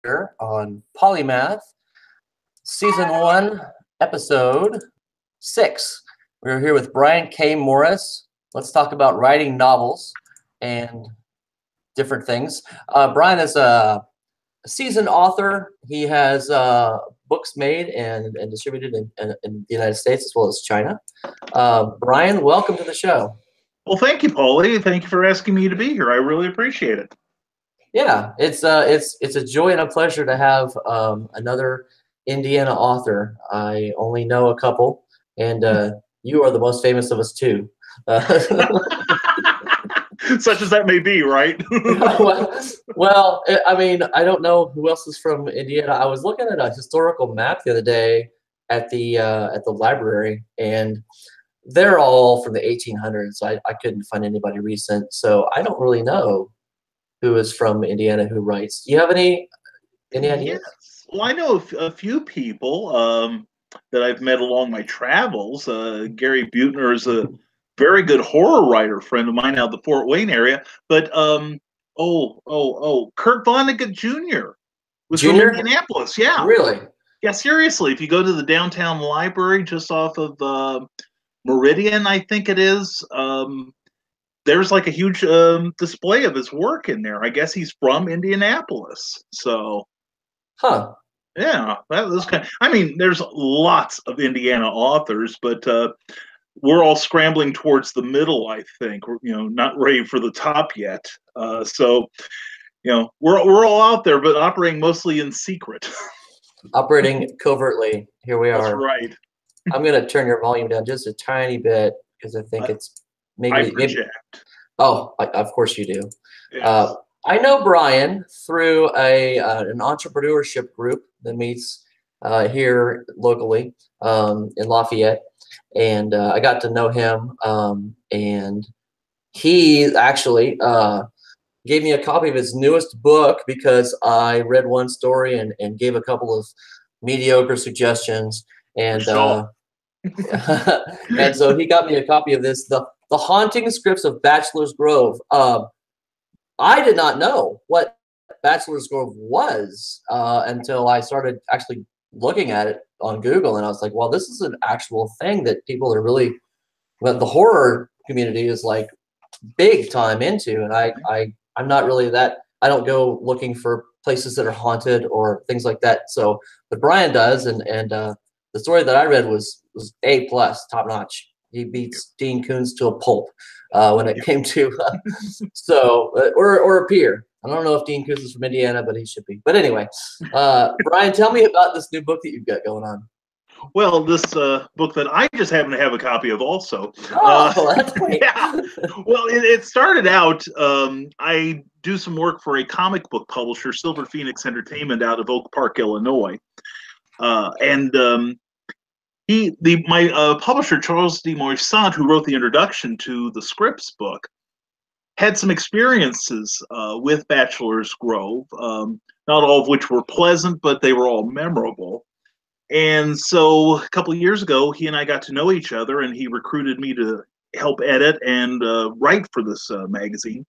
here on PaulyMath, Season 1, Episode 6. We're here with Brian K. Morris. Let's talk about writing novels and different things. Brian is a seasoned author. He has books made and distributed in the United States as well as China. Brian, welcome to the show. Well, thank you, Paulie. Thank you for asking me to be here. I really appreciate it. Yeah, it's a joy and a pleasure to have another Indiana author. I only know a couple, and you are the most famous of us too. Such as that may be, right? well, I mean, I don't know who else is from Indiana. I was looking at a historical map the other day at the library, and they're all from the 1800s. So I couldn't find anybody recent, so I don't really know who is from Indiana who writes. Do you have any ideas? Yes. Well, I know a few people that I've met along my travels. Gary Butner is a very good horror writer, friend of mine out of the Fort Wayne area. But Kurt Vonnegut Jr. was from Indianapolis. Yeah, really? Yeah, seriously. If you go to the downtown library just off of Meridian, I think it is. There's like a huge display of his work in there. I guess he's from Indianapolis. So, yeah, that was kind of, I mean, there's lots of Indiana authors, but we're all scrambling towards the middle, I think. We're, not ready for the top yet. So, we're all out there, but operating mostly in secret. Operating covertly. Here we are. That's right. I'm going to turn your volume down just a tiny bit because I think it's I project. Oh, of course you do. Yes. I know Brian through an entrepreneurship group that meets here locally in Lafayette, and I got to know him, and he actually gave me a copy of his newest book because I read one story and gave a couple of mediocre suggestions, and and so he got me a copy of this, The Haunting Scripts of Bachelor's Grove. I did not know what Bachelor's Grove was until I started actually looking at it on Google, and I was like, well, this is an actual thing that people are really, the horror community is like big time into, and I'm not really that, I don't go looking for places that are haunted or things like that. So, but Brian does, and the story that I read was A+, top notch. He beats Dean Koontz to a pulp when it came to or a peer. I don't know if Dean Koontz is from Indiana, but he should be. But anyway, Brian, tell me about this new book that you've got going on. Well, this book that I just happen to have a copy of also. Oh, that's great. Yeah. Well, it started out, I do some work for a comic book publisher, Silver Phoenix Entertainment, out of Oak Park, Illinois. My publisher, Charles D. Moissant, who wrote the introduction to the Scripts book, had some experiences with Bachelor's Grove, not all of which were pleasant, but they were all memorable. And so a couple of years ago, he and I got to know each other, and he recruited me to help edit and write for this magazine.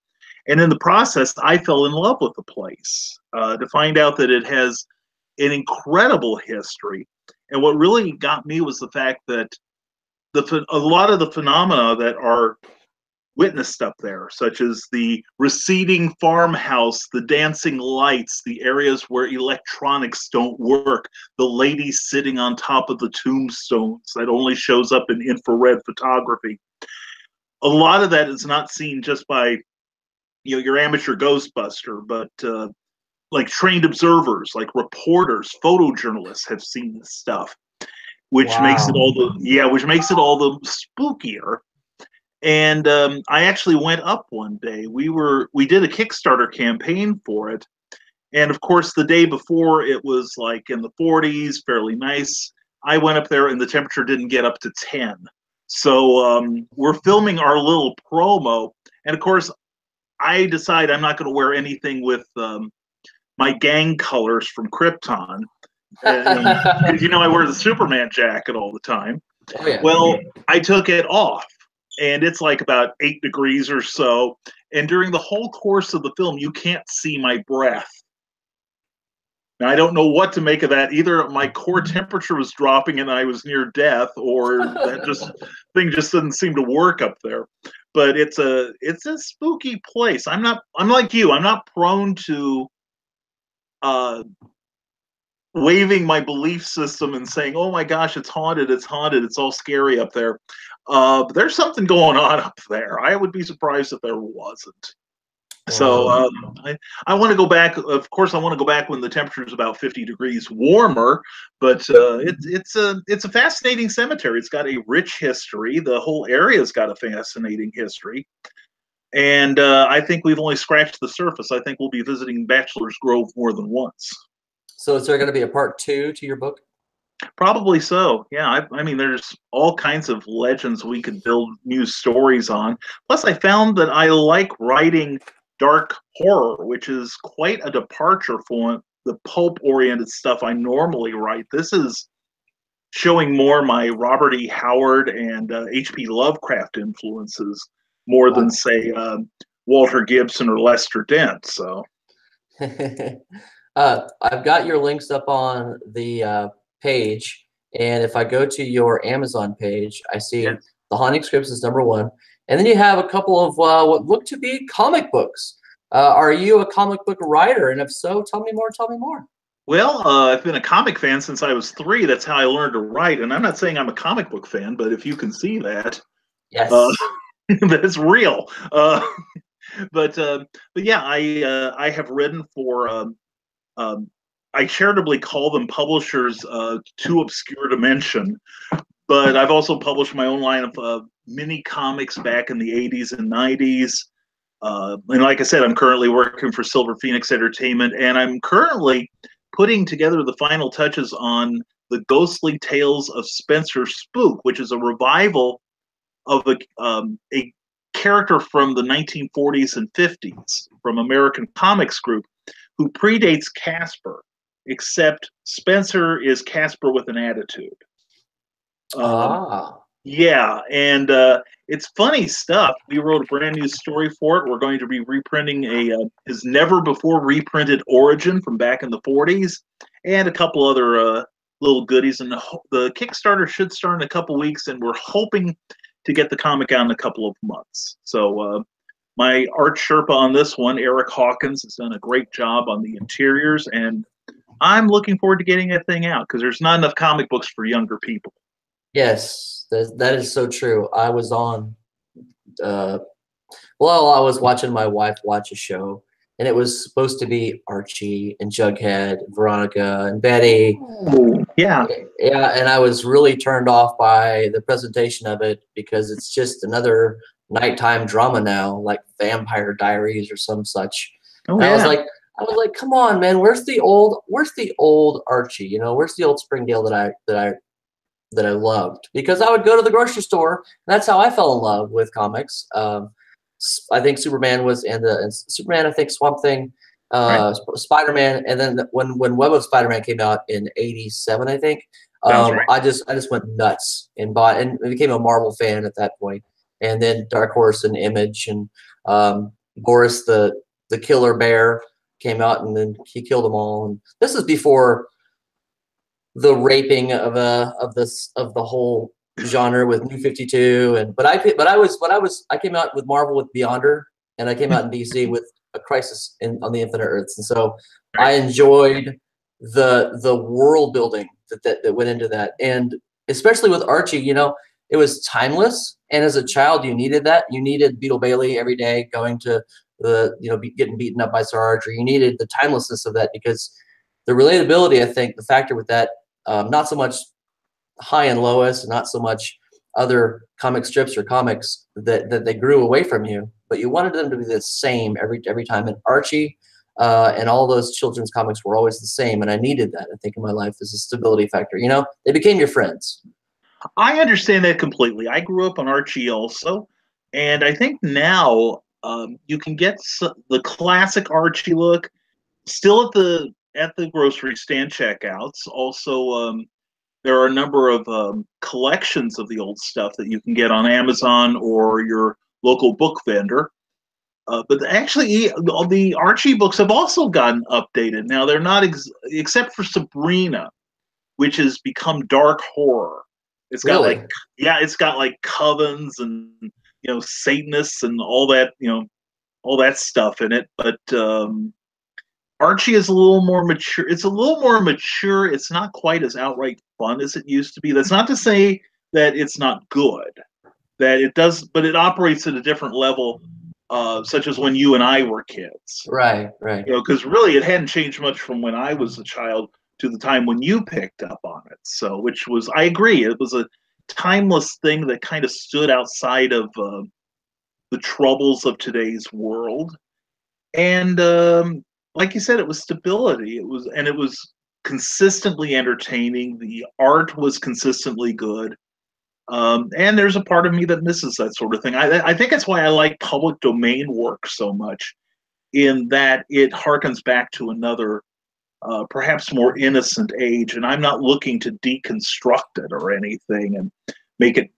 And in the process, I fell in love with the place to find out that it has an incredible history. And what really got me was the fact that a lot of the phenomena that are witnessed up there, such as the receding farmhouse, the dancing lights, the areas where electronics don't work, the lady sitting on top of the tombstones that only shows up in infrared photography. A lot of that is not seen just by your amateur Ghostbuster, but like trained observers, like reporters, photojournalists have seen this stuff, which makes it all the spookier. And I actually went up one day. We did a Kickstarter campaign for it, and of course the day before it was like in the 40s, fairly nice. I went up there and the temperature didn't get up to 10. So we're filming our little promo, and of course I decide I'm not going to wear anything with my gang colors from Krypton. I wear the Superman jacket all the time. Oh, yeah. Well, I took it off, and it's like about 8 degrees or so. And during the whole course of the film, you can't see my breath. Now, I don't know what to make of that. Either my core temperature was dropping and I was near death, or that just thing just didn't seem to work up there. But it's a spooky place. I'm like you. I'm not prone to waving my belief system and saying, "Oh my gosh, it's haunted! It's haunted! It's all scary up there." But there's something going on up there. I would be surprised if there wasn't. So I want to go back. Of course, I want to go back when the temperature is about 50 degrees warmer. But it's a fascinating cemetery. It's got a rich history. The whole area's got a fascinating history. And I think we've only scratched the surface. I think we'll be visiting Bachelor's Grove more than once. So is there going to be a part 2 to your book? Probably so. Yeah, I mean, there's all kinds of legends we could build new stories on. Plus, I found that I like writing dark horror, which is quite a departure from the pulp-oriented stuff I normally write. This is showing more my Robert E. Howard and H.P. Lovecraft influences more than, say, Walter Gibson or Lester Dent. So, I've got your links up on the page, and if I go to your Amazon page, I see The Haunting Scripts is #1, and then you have a couple of what look to be comic books. Are you a comic book writer? And if so, tell me more. Tell me more. Well, I've been a comic fan since I was 3. That's how I learned to write. And I'm not saying I'm a comic book fan, but if you can see that, yes, that's real. But yeah, I have written for. I charitably call them publishers too obscure to mention, but I've also published my own line of mini comics back in the 80s and 90s. And like I said, I'm currently working for Silver Phoenix Entertainment, and I'm currently putting together the final touches on The Ghostly Tales of Spencer Spook, which is a revival of a character from the 1940s and 50s from American Comics Group who predates Casper, except Spencer is Casper with an attitude. Yeah, and it's funny stuff. We wrote a brand new story for it. We're going to be reprinting his never before reprinted origin from back in the 40s, and a couple other little goodies. And the Kickstarter should start in a couple weeks, and we're hoping to get the comic out in a couple of months. So my art Sherpa on this one, Eric Hawkins, has done a great job on the interiors, and I'm looking forward to getting that thing out because there's not enough comic books for younger people. Yes, that is so true. I was on, I was watching my wife watch a show, and it was supposed to be Archie and Jughead, and Veronica and Betty. Oh, yeah. Yeah, and I was really turned off by the presentation of it because it's just another nighttime drama now, like Vampire Diaries or some such. Oh, I was like, come on, man, where's the old Archie? You know, where's the old Springdale that I loved? Because I would go to the grocery store, and that's how I fell in love with comics. I think Superman was and Superman, I think Swamp Thing, right. Spider-Man, and then when Web of Spider-Man came out in '87, I think, right. I just went nuts and bought and became a Marvel fan at that point. And then Dark Horse and Image and Boris the Killer Bear came out, and then he killed them all. And this is before the raping of the whole genre with New 52, but I came out with Marvel with Beyonder, and I came out in DC with A Crisis on the Infinite Earths, and so I enjoyed the world building that went into that, and especially with Archie, you know, it was timeless, and as a child you needed that. You needed Beetle Bailey every day going to getting beaten up by Sarge, or you needed the timelessness of that because the relatability, I think, the factor with that, not so much High and Lois, not so much other comic strips or comics that they grew away from you, but you wanted them to be the same every time. And Archie and all those children's comics were always the same, and I needed that, I think, in my life as a stability factor. You know, they became your friends. I understand that completely. I grew up on Archie also, and I think now you can get the classic Archie look still at the grocery stand checkouts. Also, there are a number of collections of the old stuff that you can get on Amazon or your local book vendor. But actually, all the Archie books have also gotten updated. Now they're not except for Sabrina, which has become dark horror. It's got Really? like it's got like covens and Satanists and all that all that stuff in it. But Archie is a little more mature. It's a little more mature. It's not quite as outright fun as it used to be. That's not to say that it's not good. That it does, but it operates at a different level, such as when you and I were kids. Right, right. Because really it hadn't changed much from when I was a child to the time when you picked up on it. So, which was, I agree, it was a timeless thing that kind of stood outside of the troubles of today's world. And like you said, it was stability. It was consistently entertaining. The art was consistently good. And there's a part of me that misses that sort of thing. I think that's why I like public domain work so much, in that it harkens back to another, perhaps more innocent age. And I'm not looking to deconstruct it or anything and make it,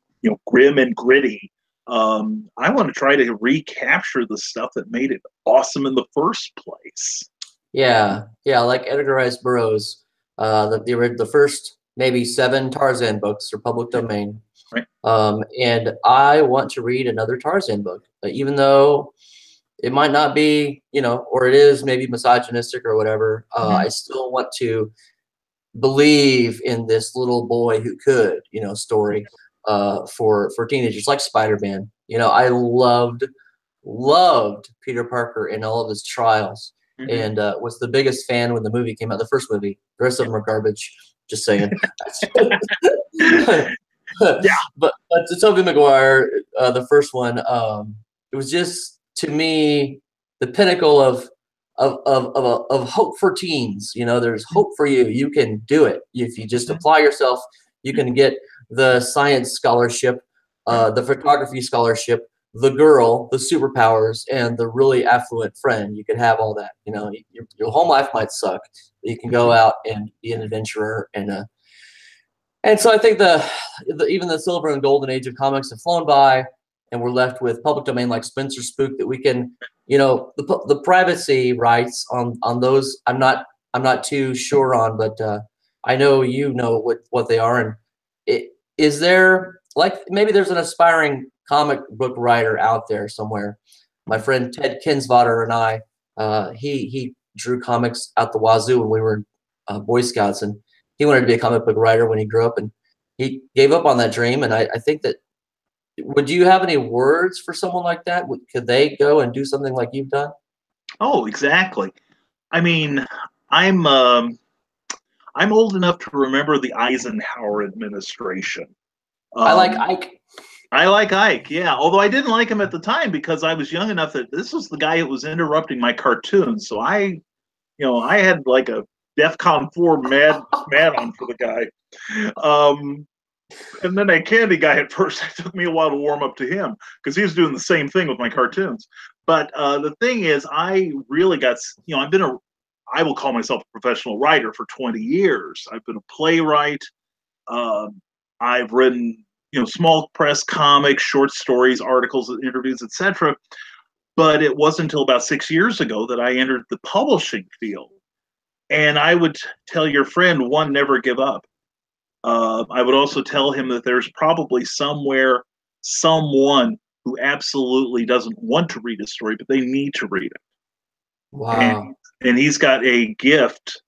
grim and gritty. I want to try to recapture the stuff that made it awesome in the first place. Yeah, like Edgar Rice Burroughs, the first maybe 7 Tarzan books are public domain. Right. And I want to read another Tarzan book, even though it might not be, or it is maybe misogynistic or whatever. I still want to believe in this little boy who could, story for teenagers, like Spider-Man. I loved Peter Parker in all of his trials, and was the biggest fan when the movie came out, the first movie. The rest of them are garbage. Just saying. Yeah, but to Tobey Maguire, the first one, it was just, to me, the pinnacle of hope for teens. There's hope for you. You can do it if you just apply yourself. You can get the science scholarship, the photography scholarship, the girl, the superpowers, and the really affluent friend. You can have all that. Your home life might suck, but you can go out and be an adventurer. And so I think even the silver and golden age of comics have flown by, and we're left with public domain like Spencer Spook that we can, the privacy rights on those I'm not too sure on, but I know what they are. And is there, like, maybe there's an aspiring comic book writer out there somewhere. My friend Ted Kinsvater and I, he drew comics out the wazoo when we were Boy Scouts, and he wanted to be a comic book writer when he grew up, and he gave up on that dream. And I think that, would you have any words for someone like that? Could they go and do something like you've done? Oh, exactly. I mean, I'm old enough to remember the Eisenhower administration. I like Ike. I like Ike, yeah. Although I didn't like him at the time because I was young enough that this was the guy who was interrupting my cartoons. So I had like a DEFCON 4 mad on for the guy. And then that Candy guy at first, it took me a while to warm up to him because he was doing the same thing with my cartoons. But the thing is, I really got, I will call myself a professional writer for 20 years. I've been a playwright. I've written, small press comics, short stories, articles, interviews, etc. But it wasn't until about 6 years ago that I entered the publishing field. And I would tell your friend, one, never give up. I would also tell him that there's probably somewhere someone who absolutely doesn't want to read a story, but they need to read it. Wow. And he's got a gift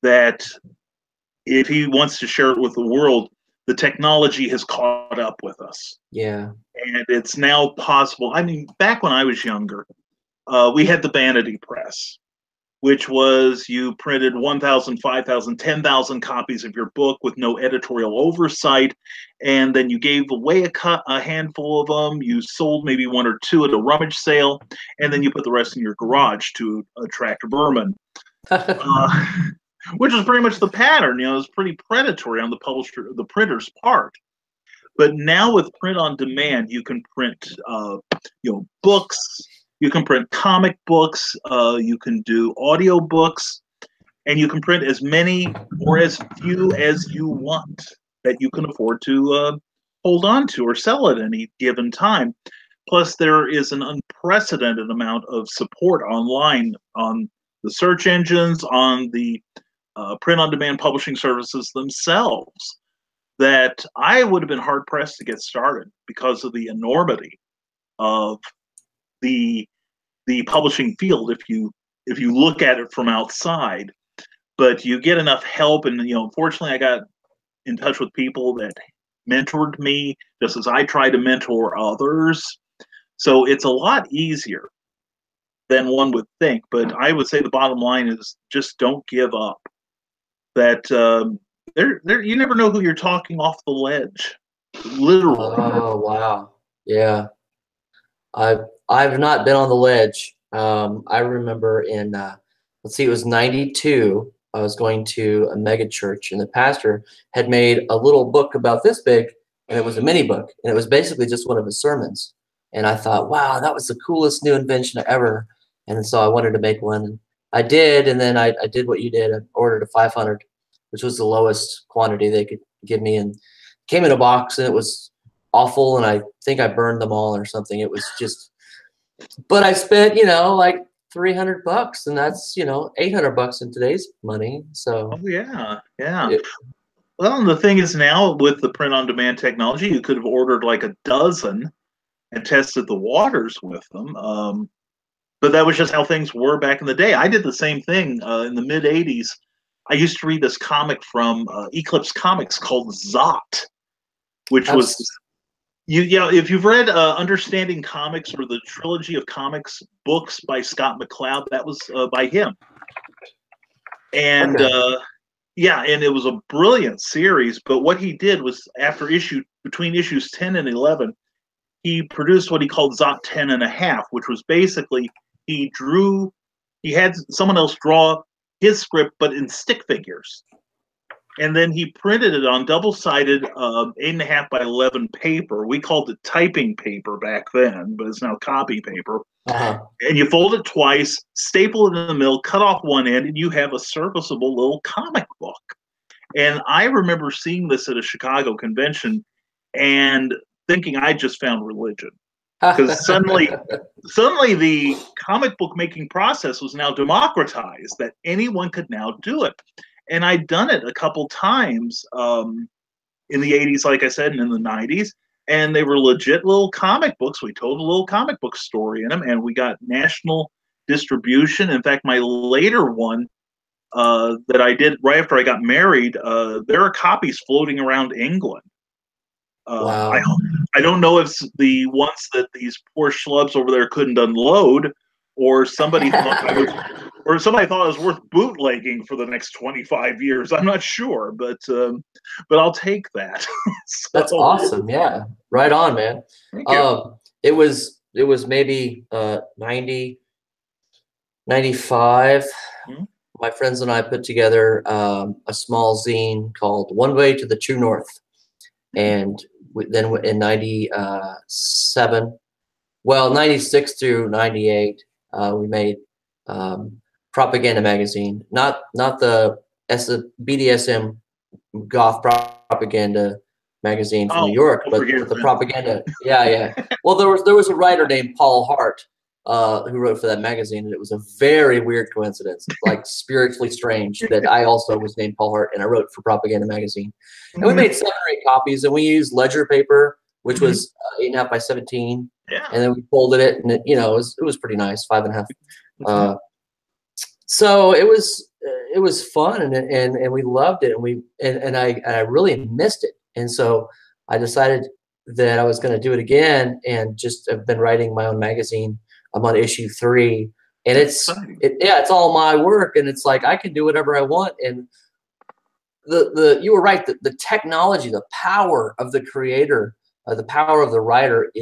that if he wants to share it with the world, the technology has caught up with us. Yeah. And it's now possible. I mean, back when I was younger, we had the vanity press, which was you printed 1,000, 5,000, 10,000 copies of your book with no editorial oversight, and then you gave away a handful of them. You sold maybe 1 or 2 at a rummage sale, and then you put the rest in your garage to attract vermin, which was pretty much the pattern. It was pretty predatory on the printer's part. But now with print on demand, you can print, books. You can print comic books, you can do audio books, and you can print as many or as few as you want that you can afford to hold on to or sell at any given time. Plus, there is an unprecedented amount of support online on the search engines, on the print-on-demand publishing services themselves, that I would have been hard-pressed to get started because of the enormity of the publishing field if you look at it from outside. But you get enough help, and fortunately I got in touch with people that mentored me just as I try to mentor others. So it's a lot easier than one would think. But I would say the bottom line is just don't give up. That you never know who you're talking off the ledge, literally. Oh wow, yeah. I've not been on the ledge. I remember in let's see, it was '92. I was going to a mega church, and the pastor had made a little book about this big, and it was a mini book, and it was basically just one of his sermons. And I thought, wow, that was the coolest new invention ever. And so I wanted to make one, and I did. And then I did what you did. I ordered a 500, which was the lowest quantity they could give me, and came in a box, and it was awful. And I think I burned them all or something. It was just, but I spent, like $300, and that's, $800 in today's money. So oh yeah. Well, and the thing is, now with the print-on-demand technology, you could have ordered like a dozen and tested the waters with them. But that was just how things were back in the day. I did the same thing in the mid '80s. I used to read this comic from Eclipse Comics called Zot, which was if you've read Understanding Comics, or the trilogy of comics books by Scott McCloud, that was by him. And and it was a brilliant series. But what he did was, between issues 10 and 11, he produced what he called Zot 10.5, which was basically he had someone else draw his script, but in stick figures. And then he printed it on double-sided 8.5 by 11 paper. We called it typing paper back then, but it's now copy paper. And you fold it twice, staple it in the middle, cut off one end, and you have a serviceable little comic book. And I remember seeing this at a Chicago convention and thinking I just found religion. Because suddenly the comic book making process was now democratized, that anyone could now do it. And I'd done it a couple times in the '80s, like I said, and in the '90s. And they were legit little comic books. We told a little comic book story in them, and we got national distribution. In fact, my later one that I did right after I got married, there are copies floating around England. Wow. I don't know if the ones that these poor schlubs over there couldn't unload, or somebody thought I was worth bootlegging for the next 25 years. I'm not sure, but I'll take that. That's awesome. Yeah, right on, man. It was maybe 90, 95. Mm-hmm. My friends and I put together a small zine called One Way to the True North. And then in 97, 96 through 98, we made Propaganda magazine, not the BDSM goth propaganda magazine from New York, but the propaganda. Yeah. Well, there was a writer named Paul Hart who wrote for that magazine, and it was a very weird coincidence, like spiritually strange, that I also was named Paul Hart, and I wrote for Propaganda magazine. And we made 7 or 8 copies, and we used ledger paper, which was 8.5 by 17. Yeah. And then we folded it, and it was pretty nice, 5.5. So it was fun, and we loved it, and I really missed it. And so I decided that I was going to do it again, and just have been writing my own magazine. I'm on issue 3, and it's all my work, and it's like I can do whatever I want. And you were right, the technology, the power of the creator, the power of the writer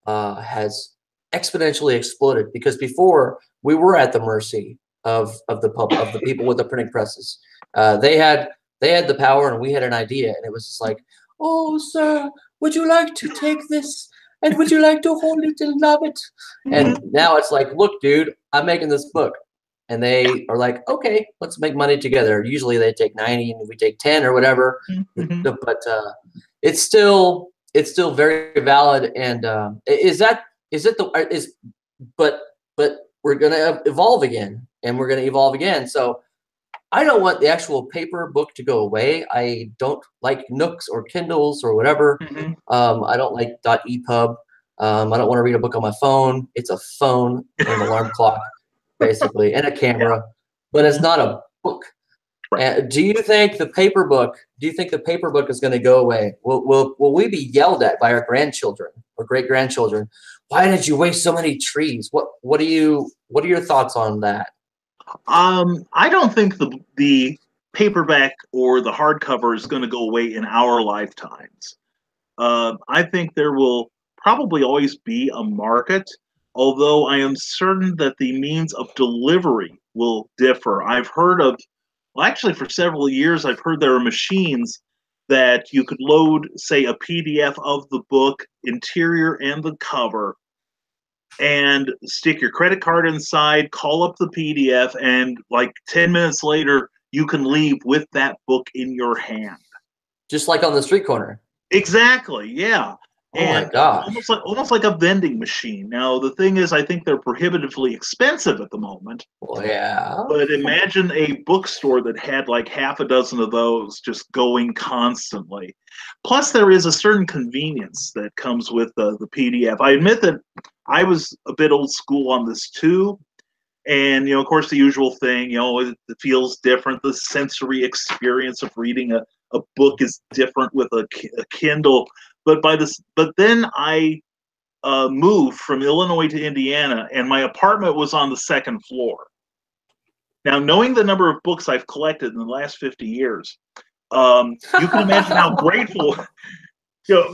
has exponentially exploded, because before we were at the mercy of the people with the printing presses. They had the power, and we had an idea, and it was just like, oh, sir, would you like to take this? And would you like to hold it and love it? And now it's like, look, dude, I'm making this book. And they are like, okay, let's make money together. Usually they take 90 and we take 10 or whatever. But it's still it's still very valid. And but we're gonna evolve again, and we're gonna evolve again. So I don't want the actual paper book to go away. I don't like Nooks or Kindles or whatever. Mm-hmm. I don't like .epub. I don't want to read a book on my phone. It's a phone and an alarm clock, basically, and a camera, but it's not a book. Right. Do you think the paper book? Do you think the paper book is going to go away? Will we be yelled at by our grandchildren or great grandchildren? Why did you waste so many trees? What are your thoughts on that? I don't think the paperback or the hardcover is going to go away in our lifetimes. I think there will probably always be a market, although I am certain that the means of delivery will differ. I've heard of, well, actually, for several years, I've heard there are machines that you could load, say, a PDF of the book, interior and the cover, and stick your credit card inside, call up the PDF, and like 10 minutes later, you can leave with that book in your hand. Just like on the street corner. Exactly, yeah. Oh my And gosh. almost like a vending machine. Now, the thing is, I think they're prohibitively expensive at the moment. Well, yeah. But imagine a bookstore that had like half a dozen of those just going constantly. Plus, there is a certain convenience that comes with the PDF. I admit that I was a bit old school on this too. And, of course, the usual thing, it feels different. The sensory experience of reading a book is different with a Kindle. But then I moved from Illinois to Indiana, and my apartment was on the second floor. Now, knowing the number of books I've collected in the last 50 years, you can imagine how grateful,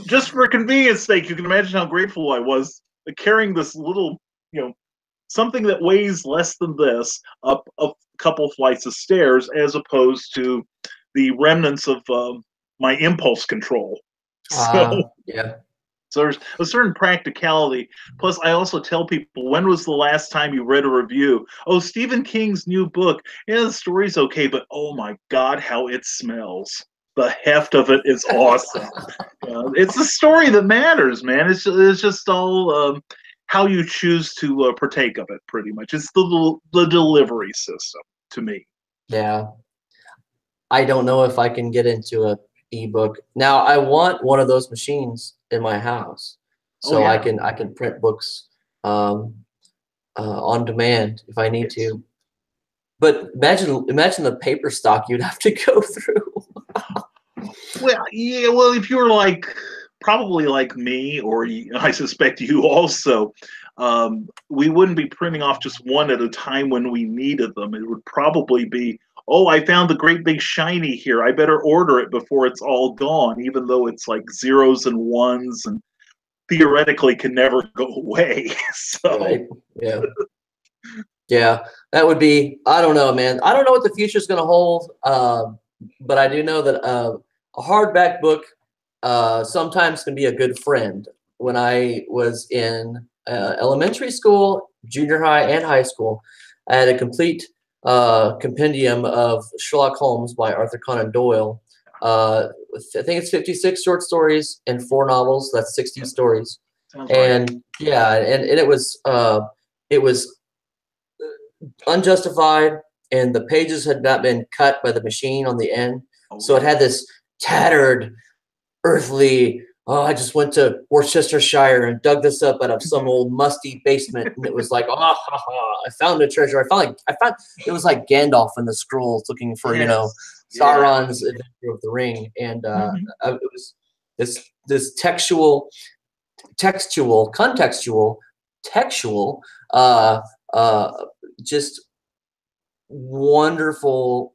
just for convenience sake, you can imagine how grateful I was carrying this little, something that weighs less than this up a couple flights of stairs, as opposed to the remnants of my impulse control. Yeah. So there's a certain practicality. Plus, I also tell people, when was the last time you read a review? Oh, Stephen King's new book. Yeah, the story's okay, but oh my God, how it smells. The heft of it is awesome. It's the story that matters, man. It's just all how you choose to partake of it, pretty much. It's the delivery system to me. Yeah. I don't know if I can get into a ebook. Now, I want one of those machines in my house, so I can print books on demand if I need to. But imagine the paper stock you'd have to go through. Well, yeah. Well, if you were probably like me, or I suspect you also, we wouldn't be printing off just one at a time when we needed them. It would probably be, oh, I found the great big shiny here. I better order it before it's all gone, even though it's like zeros and ones and theoretically can never go away. So, Right. Yeah. Yeah. That would be, I don't know, man. I don't know what the future is going to hold. But I do know that a hardback book sometimes can be a good friend. When I was in elementary school, junior high, and high school, I had a complete compendium of Sherlock Holmes by Arthur Conan Doyle. I think it's 56 short stories and 4 novels. That's 60 stories. sounds And right. yeah, and it was unjustified, and the pages had not been cut by the machine on the end. So it had this tattered, earthly, oh, I just went to Worcestershire and dug this up out of some old musty basement, and it was like, oh, ha, ha, I found a treasure. I found it was like Gandalf in the scrolls looking for, Sauron's Adventure of the Ring, and it was this textual, contextual, textual, just wonderful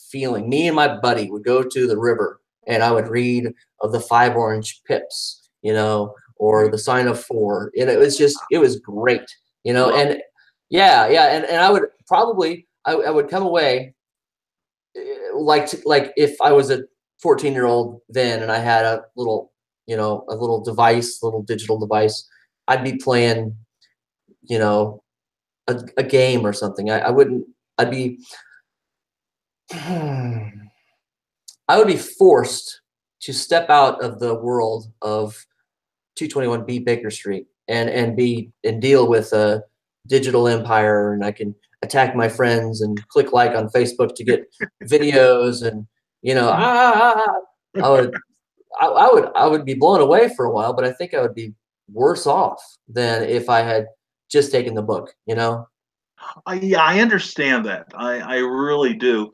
feeling. Me and my buddy would go to the river, and I would read of the 5 orange pips, or the sign of 4. And it was great, and and I would probably, I would come away like if I was a 14-year-old then, and I had a little, a little device, little digital device, I'd be playing, a game or something. I wouldn't, I'd be, I would be forced to step out of the world of 221B Baker Street and deal with a digital empire, and I can attack my friends and click like on Facebook to get videos, and I would I would be blown away for a while, but I think I would be worse off than if I had just taken the book, Yeah, I understand that. I really do.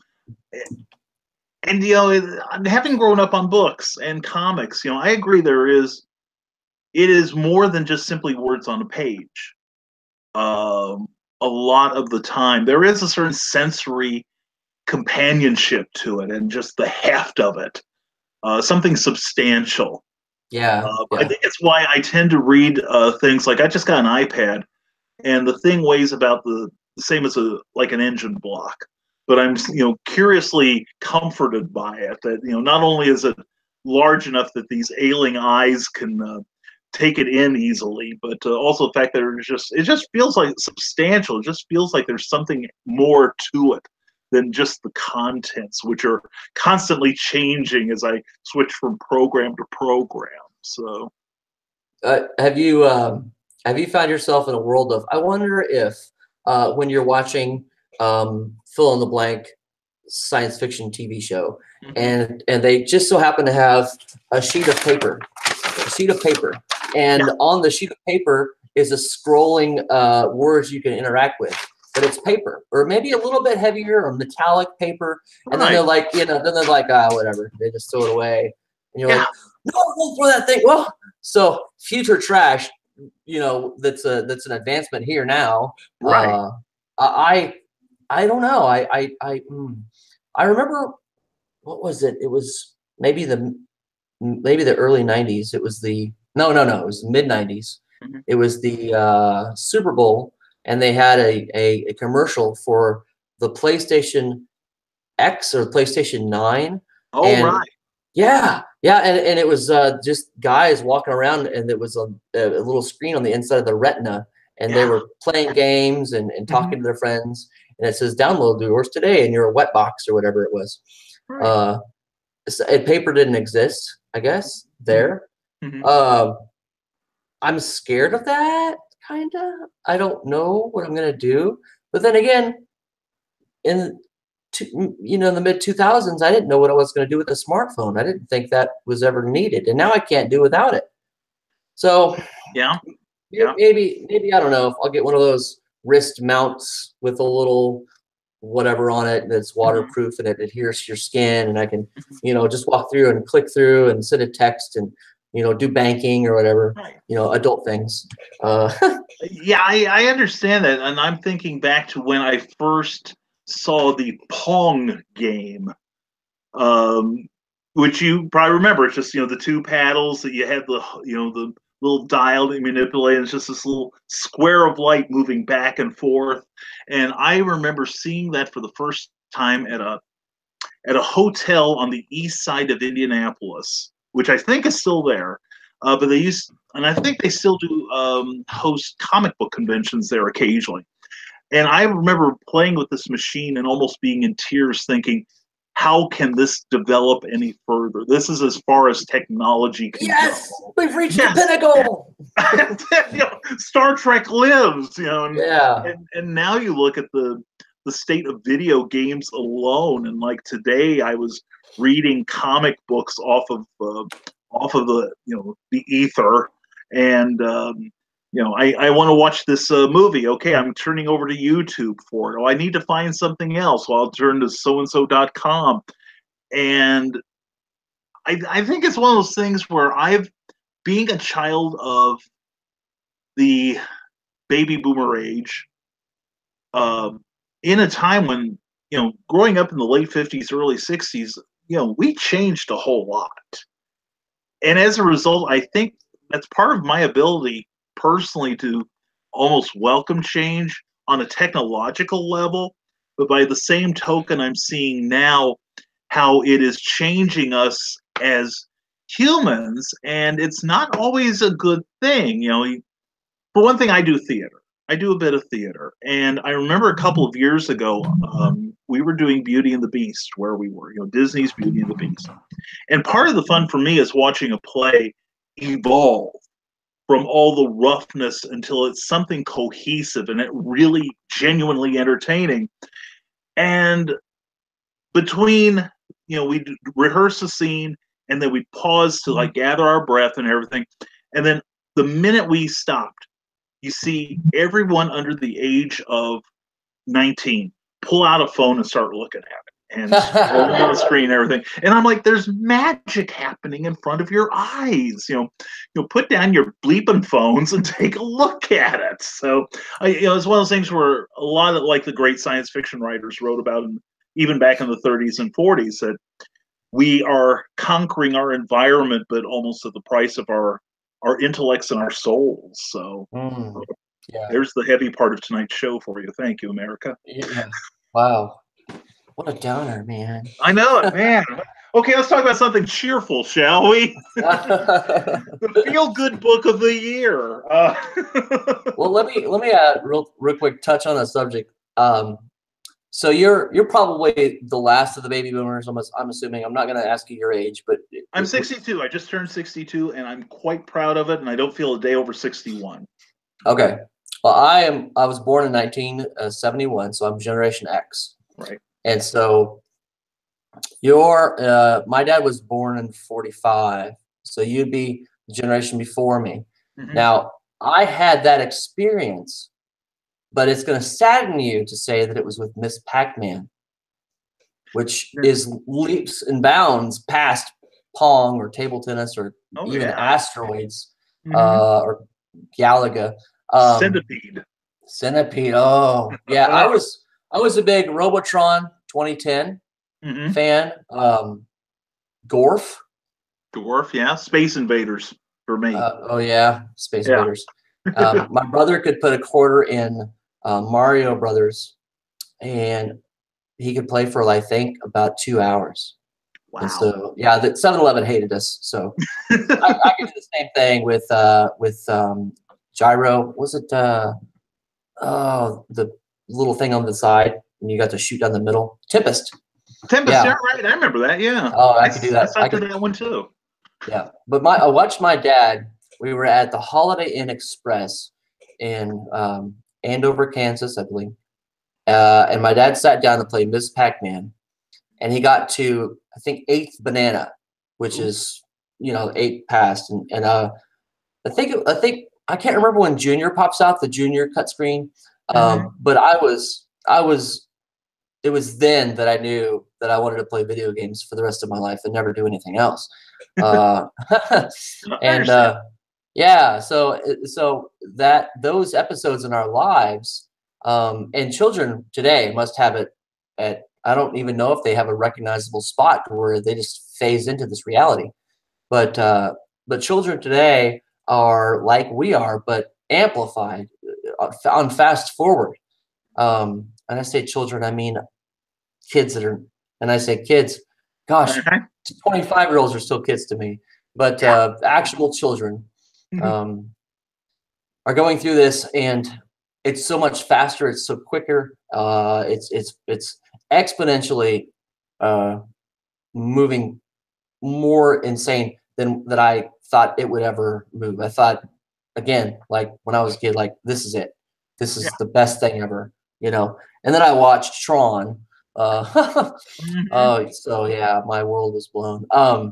And having grown up on books and comics, I agree it is more than just simply words on a page. A lot of the time, there is a certain sensory companionship to it, and just the heft of it, something substantial. Yeah, I think it's why I tend to read things like, I just got an iPad, and the thing weighs about the same as like an engine block. But I'm curiously comforted by it, that not only is it large enough that these ailing eyes can take it in easily, but also the fact that it just feels like substantial. It just feels like there's something more to it than just the contents, which are constantly changing as I switch from program to program. So, have you found yourself in a world of, I wonder if when you're watching fill in the blank science fiction TV show, and they just so happen to have a sheet of paper, and on the sheet of paper is a scrolling words you can interact with, but it's paper, or maybe a little bit heavier or metallic paper, and then they're like, whatever, they just throw it away, and you're like, no, don't throw that thing. Well, so future trash, that's an advancement here now. Right. I don't know. I remember, what was it? It was maybe the early 90s. It was it was mid 90s. It was the Super Bowl, and they had a commercial for the PlayStation X or PlayStation 9. Oh, and right. Yeah, and it was just guys walking around, and there was a little screen on the inside of the retina, and they were playing games and talking to their friends, and it says, download yours today in your wet box or whatever it was. Right. Paper didn't exist, I guess, there. I'm scared of that, kind of. I don't know what I'm going to do. But then again, in the mid 2000s, I didn't know what I was going to do with a smartphone. I didn't think that was ever needed, and now I can't do without it. So maybe I don't know if I'll get one of those wrist mounts with a little whatever on it that's waterproof and it adheres to your skin, and I can just walk through and click through and send a text and do banking or whatever, adult things. Yeah, I understand that, and I'm thinking back to when I first saw the Pong game, which you probably remember. It's just the two paddles that you had, the little dial that you manipulate, and it's just this little square of light moving back and forth. And I remember seeing that for the first time at a hotel on the east side of Indianapolis, which I think is still there. But and I think they still do host comic book conventions there occasionally. And I remember playing with this machine and almost being in tears, thinking, how can this develop any further? This is as far as technology can go. We've reached the pinnacle. Star Trek lives, and now you look at the state of video games alone, and like today I was reading comic books off of the the ether, and I want to watch this movie. Okay, I'm turning over to YouTube for it. Oh, I need to find something else. Well, I'll turn to soandso.com. And I think it's one of those things where being a child of the baby boomer age, in a time when, growing up in the late 50s, early 60s, we changed a whole lot. And as a result, I think that's part of my ability personally to almost welcome change on a technological level. But by the same token, I'm seeing now how it is changing us as humans, and it's not always a good thing. For one thing, I do theater. I do a bit of theater. And I remember a couple of years ago, we were doing Beauty and the Beast, where we were, Disney's Beauty and the Beast. And part of the fun for me is watching a play evolve from all the roughness until it's something cohesive and it really genuinely entertaining. And between, we rehearse a scene and then we pause to like gather our breath and everything. And then the minute we stopped, you see everyone under the age of 19 pull out a phone and start looking at it and scroll on the screen and everything. And I'm like, there's magic happening in front of your eyes. Put down your bleeping phones and take a look at it. So, it's one of those things where a lot of like the great science fiction writers wrote about, even back in the 30s and 40s, that we are conquering our environment, but almost at the price of our intellects and our souls. So, yeah. There's the heavy part of tonight's show for you. Thank you, America. Yeah. Wow. What a downer, man. I know it, man. Okay, let's talk about something cheerful, shall we? The feel-good book of the year. Well, let me real quick touch on the subject. So you're probably the last of the baby boomers. I'm assuming. I'm not going to ask you your age, but I'm 62. I just turned 62, and I'm quite proud of it. And I don't feel a day over 61. Okay. Well, I was born in 1971, so I'm Generation X. Right. And so my dad was born in 45, so you'd be the generation before me. Mm-hmm. Now, I had that experience, but it's going to sadden you to say that it was with Miss Pac-Man, which is leaps and bounds past Pong or table tennis or even asteroids or Galaga. Centipede. Oh, yeah. I was a big Robotron 2010 fan. Gorf, yeah. Space Invaders for me. Space Invaders. My brother could put a quarter in Mario Brothers, and he could play for, I think, about 2 hours. Wow. And so, the 7-Eleven hated us. So I could do the same thing with Gyro. Was it the little thing on the side and you got to shoot down the middle? Tempest, yeah, right. I remember that. Yeah. Oh, I could do that. I could do that one too. Yeah, but I watched my dad. We were at the Holiday Inn Express in Andover, Kansas, I believe. And my dad sat down to play Miss Pac-Man, and he got to, I think, 8th banana, which is 8 past, and I think I can't remember when Junior pops out, the Junior cut screen. But it was then that I knew that I wanted to play video games for the rest of my life and never do anything else. So that those episodes in our lives, and children today must have it at, I don't even know if they have a recognizable spot where they just phase into this reality. But children today are like we are, but amplified on fast forward. And I say children, I mean kids and I say kids, gosh, 25-year-olds are still kids to me, but actual children are going through this, and it's so much faster. It's so quicker. It's exponentially moving more insane than that I thought it would ever move. I thought, again, like when I was a kid, like this is it. This is the best thing ever, And then I watched Tron. So yeah, my world was blown. I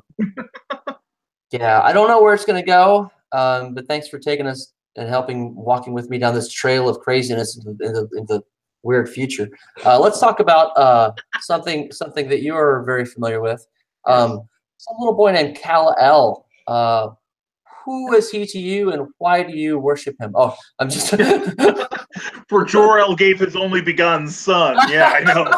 don't know where it's gonna go. But thanks for taking us and walking with me down this trail of craziness in the weird future. Let's talk about something that you are very familiar with. Some little boy named Kal-El. Who is he to you, and why do you worship him? Oh, I'm just for Jor-El gave his only begotten son. Yeah, I know.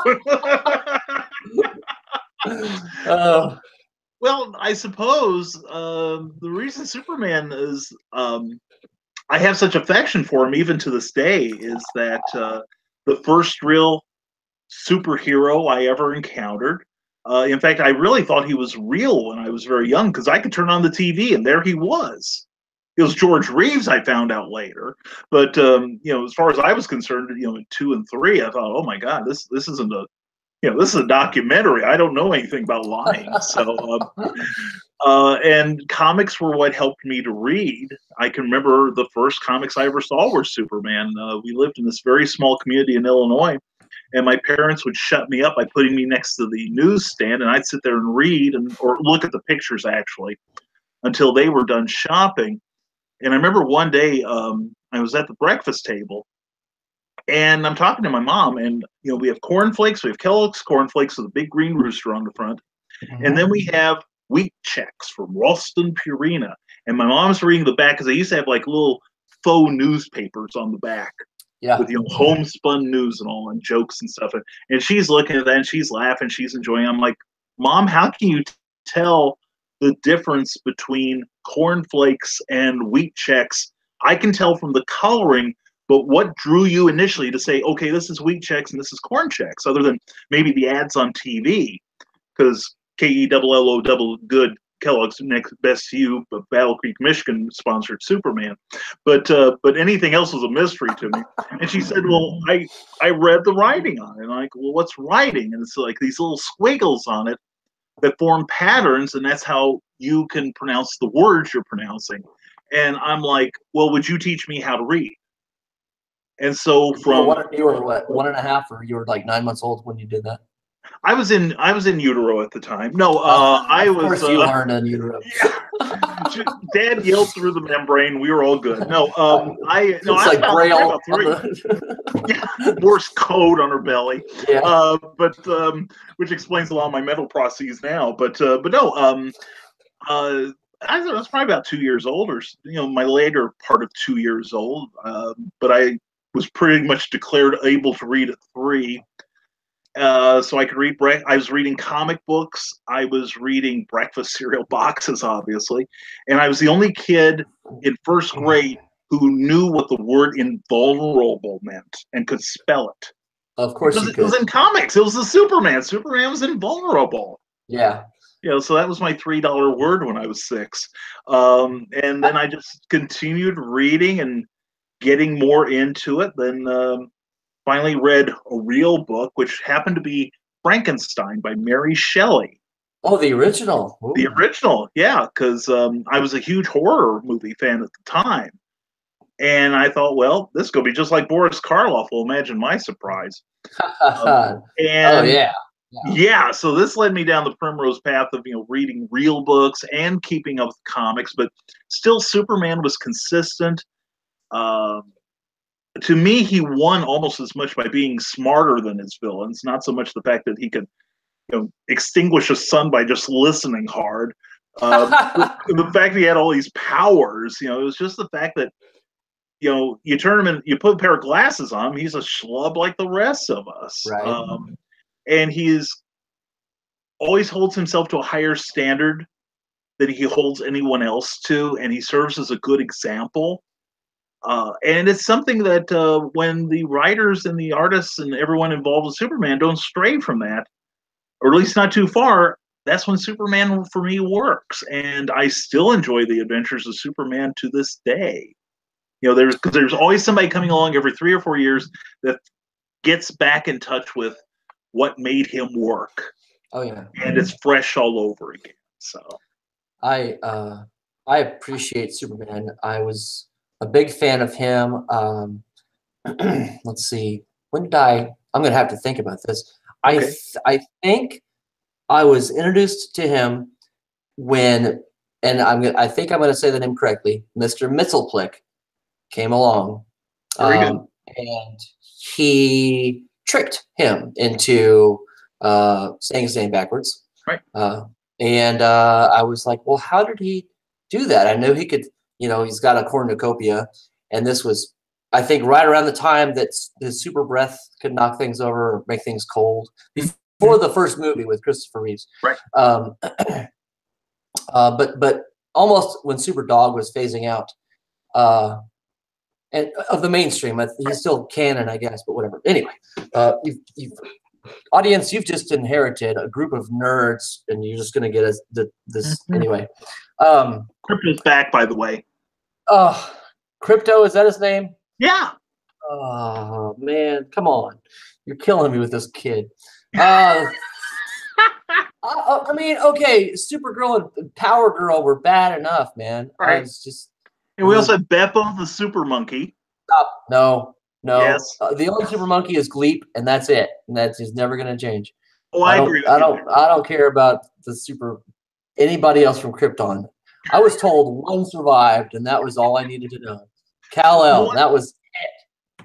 Well, I suppose the reason Superman is I have such affection for him even to this day is that the first real superhero I ever encountered. In fact, I really thought he was real when I was very young because I could turn on the TV and there he was. It was George Reeves, I found out later. But as far as I was concerned, at 2 and 3, I thought, oh my God, this isn't this is a documentary. I don't know anything about lying. So, and comics were what helped me to read. I can remember the first comics I ever saw were Superman. We lived in this very small community in Illinois, and my parents would shut me up by putting me next to the newsstand, and I'd sit there and read or look at the pictures actually until they were done shopping. And I remember one day I was at the breakfast table, and I'm talking to my mom, and we have cornflakes, we have Kellogg's cornflakes with a big green rooster on the front, and then we have wheat checks from Ralston Purina. And my mom's reading the back because they used to have like little faux newspapers on the back. Yeah. With homespun news and all and jokes and stuff. And she's looking at that and she's laughing, she's enjoying. I'm like, Mom, how can you tell the difference between cornflakes and wheat checks? I can tell from the coloring, but what drew you initially to say, okay, this is wheat checks and this is corn checks, other than maybe the ads on TV? Because KELLO good Kellogg's Next Best to You, but Battle Creek, Michigan sponsored Superman, but anything else was a mystery to me. And she said, "Well, I read the writing on it." And I'm like, "Well, what's writing?" And it's like these little squiggles on it that form patterns, and that's how you can pronounce the words you're pronouncing. And I'm like, "Well, would you teach me how to read?" And so you were what, 1.5, or you were like 9 months old when you did that? I was in utero at the time. No, I was. Of course, you learned in utero. Yeah. Dad yelled through the membrane. We were all good. No, it's like Braille. Yeah, Morse code on her belly. Yeah. But which explains a lot of my mental processes now. But no, I was probably about 2 years old, or my later part of 2 years old. But I was pretty much declared able to read at 3. So I could read. I was reading comic books. I was reading breakfast cereal boxes, obviously, and I was the only kid in first grade who knew what the word invulnerable meant and could spell it. Of course, it was in comics. It was the Superman. Superman was invulnerable. Yeah. So that was my $3 word when I was 6, and then I just continued reading and getting more into it. Then. Finally read a real book, which happened to be Frankenstein by Mary Shelley. Oh, the original. Ooh. The original, yeah, because I was a huge horror movie fan at the time. And I thought, well, this is going to be just like Boris Karloff. Well, imagine my surprise. Oh, yeah. Yeah, so this led me down the primrose path of reading real books and keeping up with comics, but still Superman was consistent. To me, he won almost as much by being smarter than his villains, not so much the fact that he could, extinguish a sun by just listening hard. The fact that he had all these powers, it was just the fact that, you turn him and you put a pair of glasses on him, he's a schlub like the rest of us. Right. And he's always holds himself to a higher standard than he holds anyone else to, and he serves as a good example. And it's something that when the writers and the artists and everyone involved with Superman don't stray from that, or at least not too far, that's when Superman for me works. And I still enjoy the adventures of Superman to this day. There's always somebody coming along every 3 or 4 years that gets back in touch with what made him work. Oh yeah. And it's fresh all over again. So I appreciate Superman. I was a big fan of him. Let's see. When did I'm going to have to think about this. Okay. I think I was introduced to him when, and I think I'm going to say the name correctly, Mr. Mxyzptlk came along. Very good. And he tricked him into saying his name backwards. Right. And I was like, well, how did he do that? I knew he could. He's got a cornucopia, and this was, I think, right around the time that his super breath could knock things over or make things cold, before the first movie with Christopher Reeves. Right. But almost when Super Dog was phasing out, and of the mainstream, he's still canon, I guess, but whatever. Anyway, audience, you've just inherited a group of nerds, and you're just going to get this anyway. Crypto's back, by the way. Crypto, is that his name? Yeah. Oh man, come on, you're killing me with this kid. Uh, I mean, okay, Supergirl and Power Girl were bad enough, man. Right. It's just And we also had Beppo the super monkey. no, no. Yes. The only super monkey is Gleep, and that's it. And that's just never going to change. Oh, I agree with you. I don't care about the super anybody else from Krypton. I was told one survived, and that was all I needed to know. Kal-El, that was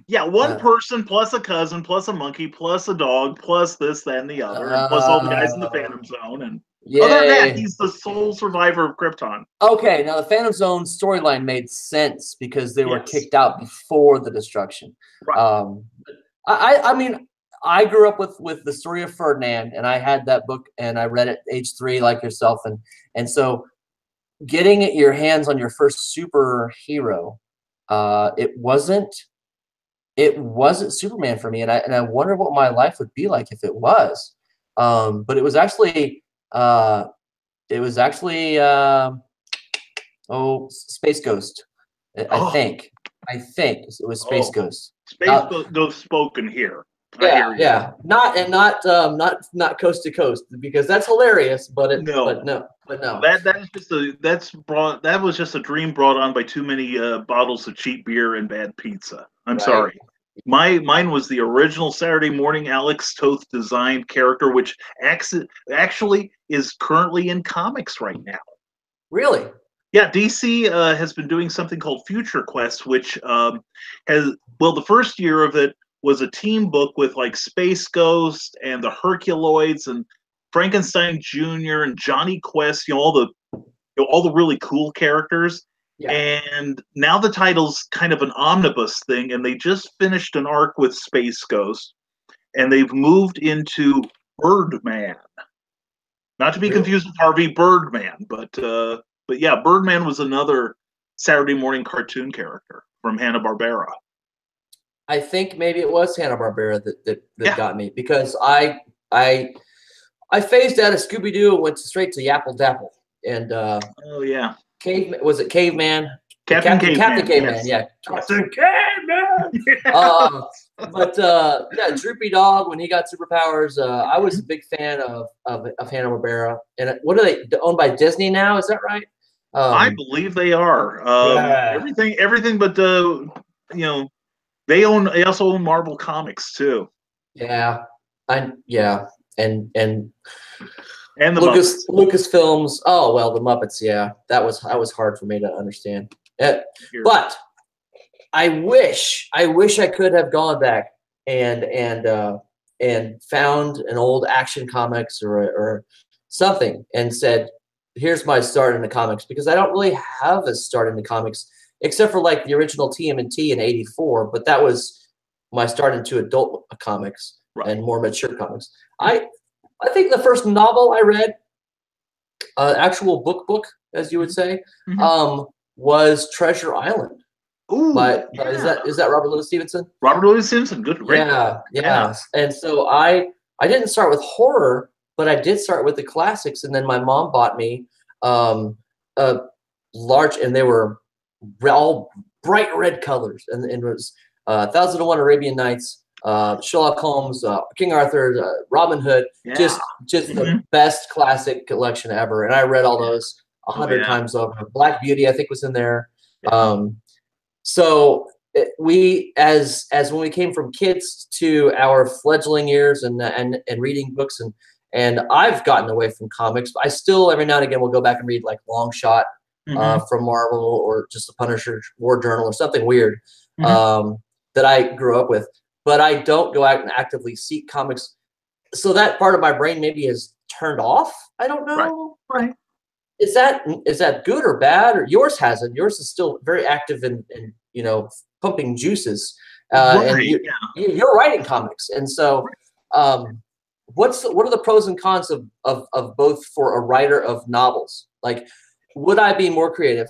yeah, one person plus a cousin plus a monkey plus a dog plus this, that, and the other, and plus all the guys in the Phantom Zone. And other than that, he's the sole survivor of Krypton. Okay, now the Phantom Zone storyline made sense because they were kicked out before the destruction. Right. I mean, I grew up with the story of Ferdinand, and I had that book, and I read it at age 3 like yourself, and so getting your hands on your first superhero, it wasn't Superman for me, and I wonder what my life would be like if it was. But it was actually Space Ghost. I think it was Space Ghost. Space Ghost spoken here. Yeah. Not Coast to Coast, because that's hilarious. But no. That was just a dream brought on by too many bottles of cheap beer and bad pizza. I'm sorry. Mine was the original Saturday Morning Alex Toth designed character, which actually is currently in comics right now. Really? Yeah, DC has been doing something called Future Quest, which the first year of it was a team book with like Space Ghost and the Herculoids and Frankenstein Jr. and Johnny Quest, all the really cool characters. Yeah. And now the title's kind of an omnibus thing, and they just finished an arc with Space Ghost, and they've moved into Birdman. Not to be confused with Harvey Birdman, but yeah, Birdman was another Saturday morning cartoon character from Hanna-Barbera. I think maybe it was Hanna-Barbera that got me, because I phased out of Scooby-Doo and went straight to Yapple Dapple. And was it Caveman? Captain Caveman, yes. Captain Caveman. Droopy Dog, when he got superpowers, I was a big fan of Hanna-Barbera. And what are they owned by Disney now? Is that right? I believe they are. Everything but they also own Marvel Comics too. Yeah, and the Muppets. Lucasfilms. Oh well, the Muppets. Yeah, that was hard for me to understand. But I wish I could have gone back and found an old Action Comics or something and said, "Here's my start in the comics," because I don't really have a start in the comics except for like the original TMNT in '84, but that was my start into adult comics and more mature comics. I think the first novel I read, actual book, as you would say, was Treasure Island. Ooh, is that Robert Louis Stevenson? Robert Louis Stevenson, good. Yeah. And so I didn't start with horror, but I did start with the classics, and then my mom bought me a large, and they were all bright red colors, and it was 1001 Arabian Nights, Sherlock Holmes, King Arthur, Robin Hood, just the best classic collection ever. And I read all those 100 times over. Black Beauty, I think, was in there. So we, as when we came from kids to our fledgling years and reading books, and I've gotten away from comics, but I still every now and again will go back and read like Long Shot from Marvel, or just the Punisher War Journal or something weird that I grew up with. But I don't go out and actively seek comics. So that part of my brain maybe is turned off. I don't know. Right. Is that good or bad? Or yours hasn't. Yours is still very active in pumping juices. And you're writing comics. And so what are the pros and cons of both for a writer of novels? Like, would I be more creative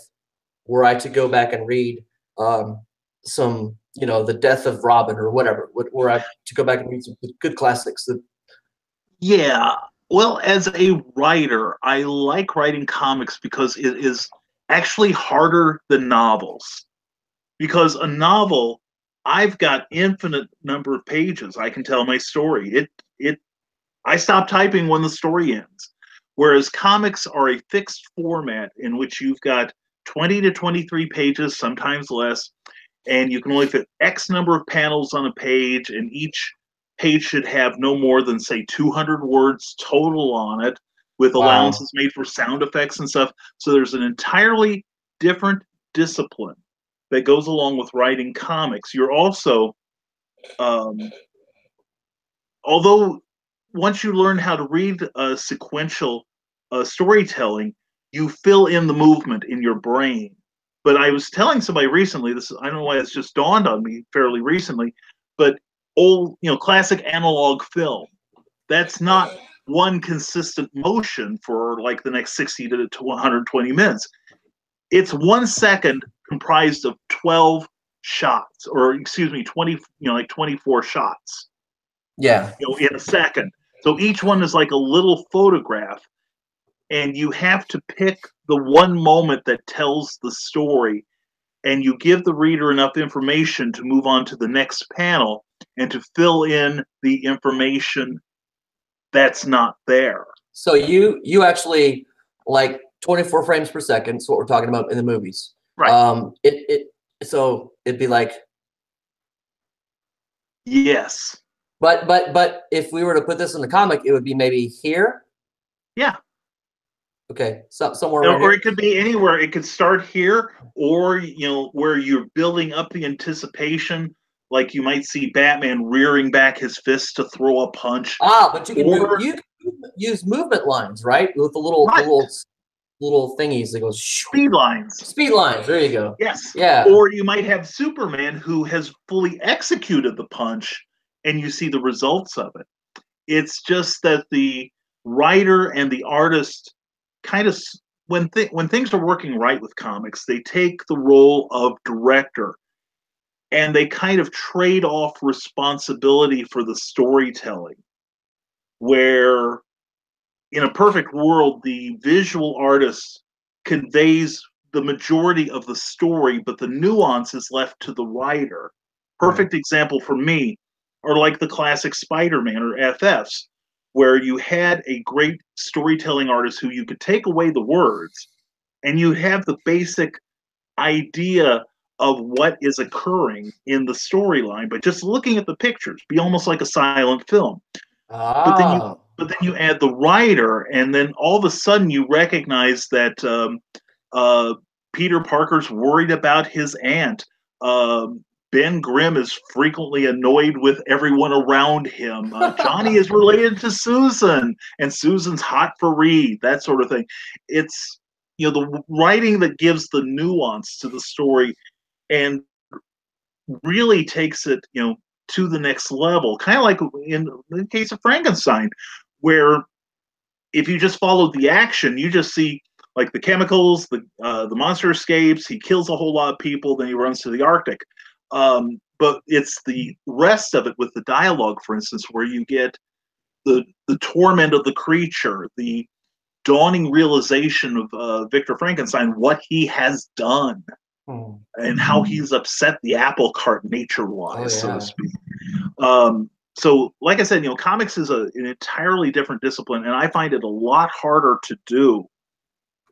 were I to go back and read some, The Death of Robin or whatever, were I to go back and read some good classics? Well, as a writer, I like writing comics because it is actually harder than novels. Because a novel, I've got infinite number of pages. I can tell my story. I stop typing when the story ends. Whereas comics are a fixed format in which you've got 20 to 23 pages, sometimes less, and you can only fit X number of panels on a page, and each page should have no more than, say, 200 words total on it, with allowances made for sound effects and stuff. So there's an entirely different discipline that goes along with writing comics. You're also, although once you learn how to read sequential storytelling, you fill in the movement in your brain. But I was telling somebody recently, I don't know why it's just dawned on me fairly recently, but old, classic analog film, that's not one consistent motion for like the next 60 to 120 minutes. It's 1 second comprised of 12 shots, or excuse me, 20, like 24 shots. Yeah. In a second. So each one is like a little photograph, and you have to pick the one moment that tells the story, and you give the reader enough information to move on to the next panel and to fill in the information that's not there. So you actually like 24 frames per second. Is what we're talking about in the movies. Right. So it'd be like, yes. But if we were to put this in the comic, it would be maybe here. Yeah. Okay. So somewhere around here. It could be anywhere. It could start here, or where you're building up the anticipation. Like you might see Batman rearing back his fist to throw a punch. But you can use movement lines, right? With the little thingies that goes speed lines. Speed lines. There you go. Yes. Yeah. Or you might have Superman who has fully executed the punch, and you see the results of it. It's just that the writer and the artist kind of, when things are working right with comics, they take the role of director, and they kind of trade off responsibility for the storytelling, where in a perfect world, the visual artist conveys the majority of the story, but the nuance is left to the writer. Perfect example for me are like the classic Spider-Man or FFs, where you had a great storytelling artist who you could take away the words, and you have the basic idea of what is occurring in the storyline, but just looking at the pictures, be almost like a silent film. But then you add the writer, and then all of a sudden you recognize that Peter Parker's worried about his aunt. Ben Grimm is frequently annoyed with everyone around him. Johnny is related to Susan, and Susan's hot for Reed, that sort of thing. It's the writing that gives the nuance to the story and really takes it to the next level, kind of like in the case of Frankenstein, where if you just followed the action, you just see like the chemicals, the monster escapes, he kills a whole lot of people, then he runs to the Arctic. But it's the rest of it with the dialogue, for instance, where you get the torment of the creature, the dawning realization of Victor Frankenstein, what he has done, and how he's upset the apple cart nature-wise, so to speak. So, like I said, comics is an entirely different discipline, and I find it a lot harder to do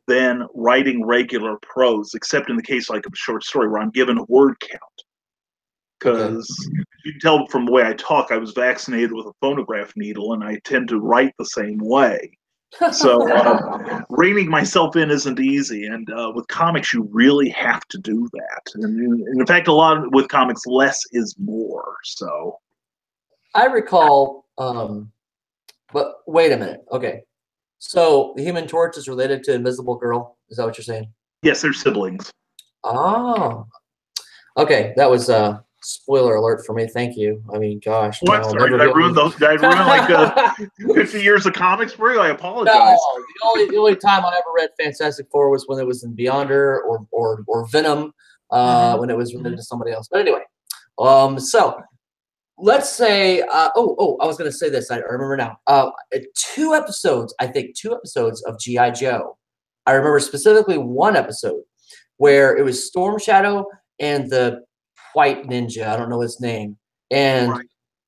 than writing regular prose, except in the case like of a short story where I'm given a word count. Because you can tell from the way I talk, I was vaccinated with a phonograph needle, and I tend to write the same way. So reining myself in isn't easy, and with comics, you really have to do that. And in fact, with comics, less is more. So I recall, but wait a minute. Okay, so the Human Torch is related to Invisible Girl. Is that what you're saying? Yes, they're siblings. Oh, okay. That was spoiler alert for me. Thank you. I mean, gosh. What? Sorry, did I ruin like 50 years of comics for you? I apologize. No, the only time I ever read Fantastic Four was when it was in Beyonder or Venom, when it was related to somebody else. But anyway, so let's say, I was going to say this. I remember now. Two episodes of G.I. Joe. I remember specifically one episode where it was Storm Shadow and the white ninja. I don't know his name. And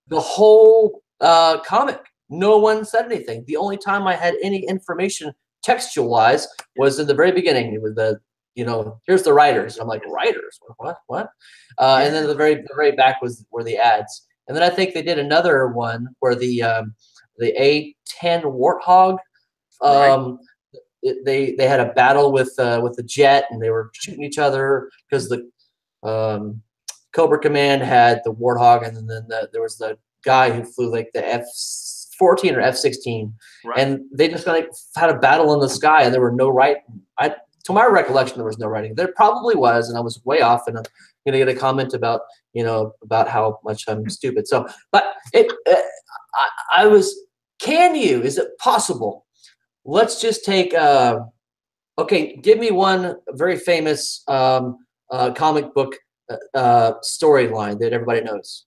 the whole comic no one said anything. The only time I had any information textual wise was in the very beginning. It was the, here's the writers. And I'm like, writers? What? And then the very back were the ads. And then I think they did another one where the A-10 Warthog, they had a battle with the jet, and they were shooting each other because the Cobra Command had the Warthog, and then there was the guy who flew like the F-14 or F-16, and they just had a battle in the sky, and there were no to my recollection, there was no writing. There probably was, and I was way off, and I'm gonna get a comment about about how much I'm stupid. So, but is it possible? Let's just take okay, give me one very famous comic book storyline that everybody knows.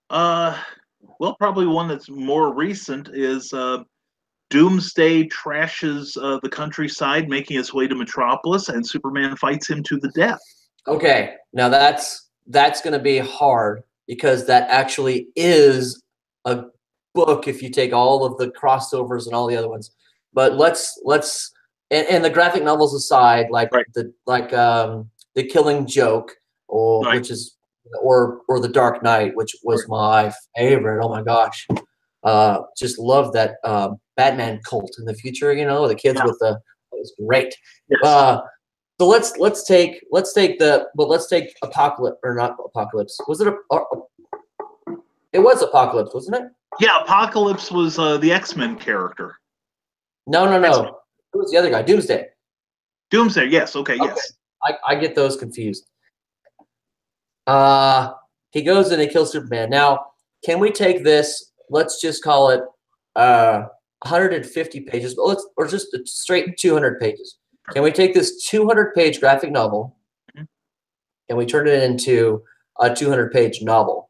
Well, probably one that's more recent is Doomsday trashes the countryside, making his way to Metropolis, and Superman fights him to the death. Okay, now that's going to be hard because that actually is a book if you take all of the crossovers and all the other ones. But let's and the graphic novels aside, like the Killing Joke, which is or the Dark Knight, which was my favorite. Oh my gosh, just love that Batman cult in the future. The kids with it was great. Yes. So let's take Apocalypse, or not Apocalypse. Was it it was Apocalypse, wasn't it? Yeah, Apocalypse was the X-Men character. No. Who was the other guy? Doomsday. Doomsday, yes. Okay, yes. I get those confused. He goes and he kills Superman. Now, can we take this? Let's just call it 150 pages, but or just a straight 200 pages. Can we take this 200-page graphic novel and we turn it into a 200-page novel?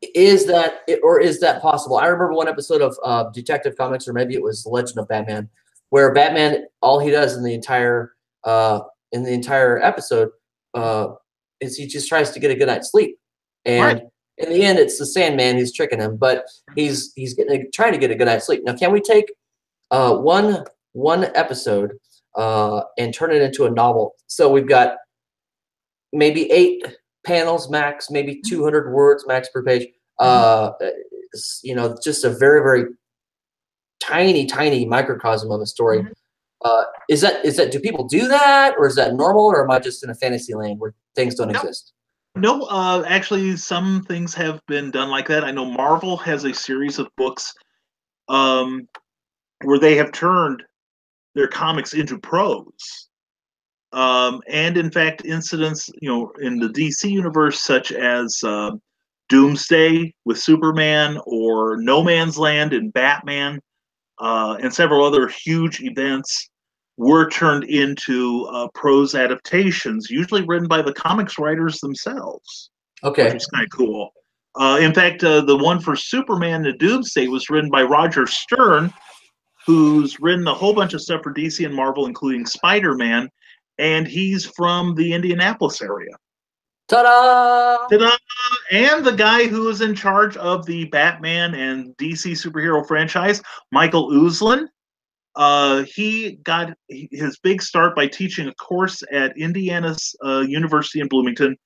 Is that possible? I remember one episode of Detective Comics, or maybe it was The Legend of Batman, where Batman, all he does in the entire episode is he just tries to get a good night's sleep, and in the end, it's the Sandman who's tricking him, but he's trying to get a good night's sleep. Now, can we take one episode and turn it into a novel? So we've got maybe 8 panels max, maybe 200 words max per page. Just a very, very tiny microcosm of a story. Is that do people do that, or is that normal, or am I just in a fantasy land where things don't exist? No, actually, some things have been done like that. I know Marvel has a series of books where they have turned their comics into prose. And in fact, incidents, in the DC universe, such as Doomsday with Superman, or No Man's Land in Batman, and several other huge events were turned into prose adaptations, usually written by the comics writers themselves. Okay. Which is kind of cool. In fact, the one for Superman and Doomsday was written by Roger Stern, who's written a whole bunch of stuff for DC and Marvel, including Spider-Man, and he's from the Indianapolis area. Ta-da! Ta-da! And the guy who is in charge of the Batman and DC superhero franchise, Michael Uslan, he got his big start by teaching a course at Indiana's University in Bloomington,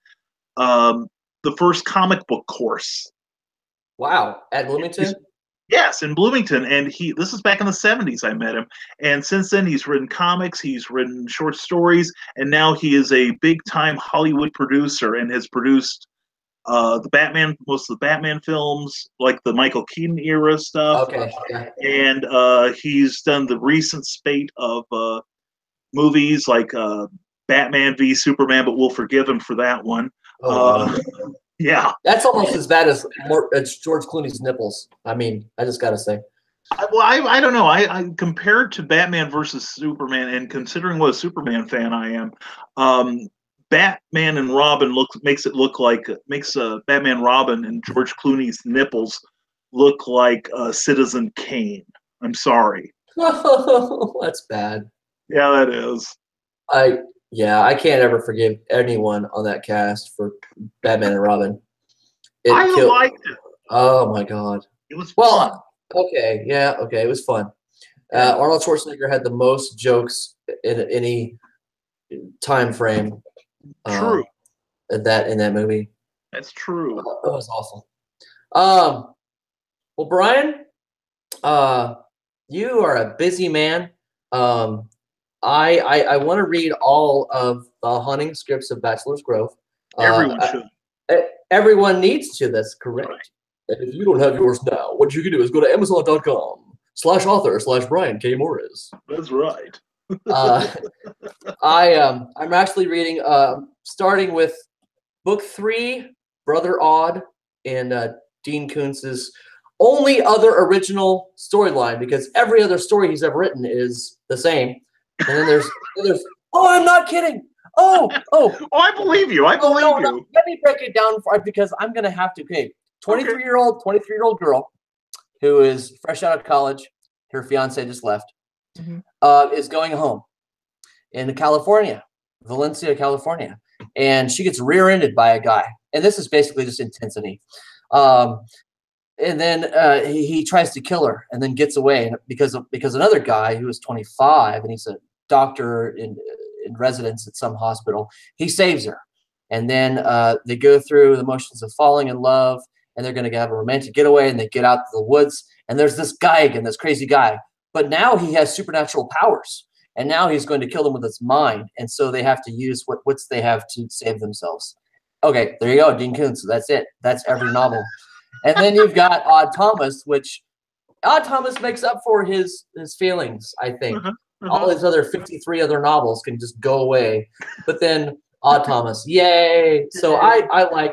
the first comic book course. Wow, at Bloomington? Yes, in Bloomington, and this is back in the 70s I met him, and since then he's written comics, he's written short stories, and now he is a big-time Hollywood producer and has produced most of the Batman films, like the Michael Keaton era stuff. Okay. Yeah. And he's done the recent spate of movies like Batman v Superman, but we'll forgive him for that one. Yeah, that's almost as bad as George Clooney's nipples. I mean, I just gotta say. Well, I don't know. I compared to Batman versus Superman, and considering what a Superman fan I am, Batman and Robin makes Batman, Robin, and George Clooney's nipples look like Citizen Kane. I'm sorry. That's bad. Yeah, that is. I can't ever forgive anyone on that cast for Batman and Robin. I liked it. Oh my god. It was fun. Okay, yeah, okay, it was fun. Yeah, Arnold Schwarzenegger had the most jokes in any time frame. true. Um, in that movie, That's true. it was awesome. Um, well, Brian, uh, you are a busy man. Um, I want to read all of the hunting scripts of Bachelor's Grove. Everyone should. Everyone needs to. That's Right. correct. And if you don't have yours now, what you can do is go to Amazon.com/author/Brian K. Morris. That's right. Uh, I'm actually reading starting with book 3, Brother Odd, and Dean Koontz's only other original storyline, because every other story he's ever written is the same. And then there's oh, I'm not kidding. Oh, oh, Oh, I believe you. I oh believe no, no. you. Let me break it down because I'm gonna have to. Okay, Okay. 23-year-old girl who is fresh out of college. Her fiance just left. Mhm. Is going home in California, Valencia, California, and she gets rear-ended by a guy. And this is basically just intensity. Um, and then he tries to kill her, and then gets away because another guy who is 25 and he's a doctor in residence at some hospital. He saves her, and then they go through the motions of falling in love, and they're going to have a romantic getaway, and they get out to the woods, and there's this guy again, this crazy guy, but now he has supernatural powers, and now he's going to kill them with his mind, and so they have to use what's they have to save themselves. Okay, there you go, Dean Koontz. So that's it. That's every novel. And then you've got Odd Thomas, which Odd Thomas makes up for his feelings, I think. Uh-huh. Uh-huh. All his other 53 other novels can just go away. But then Odd Thomas, yay. So I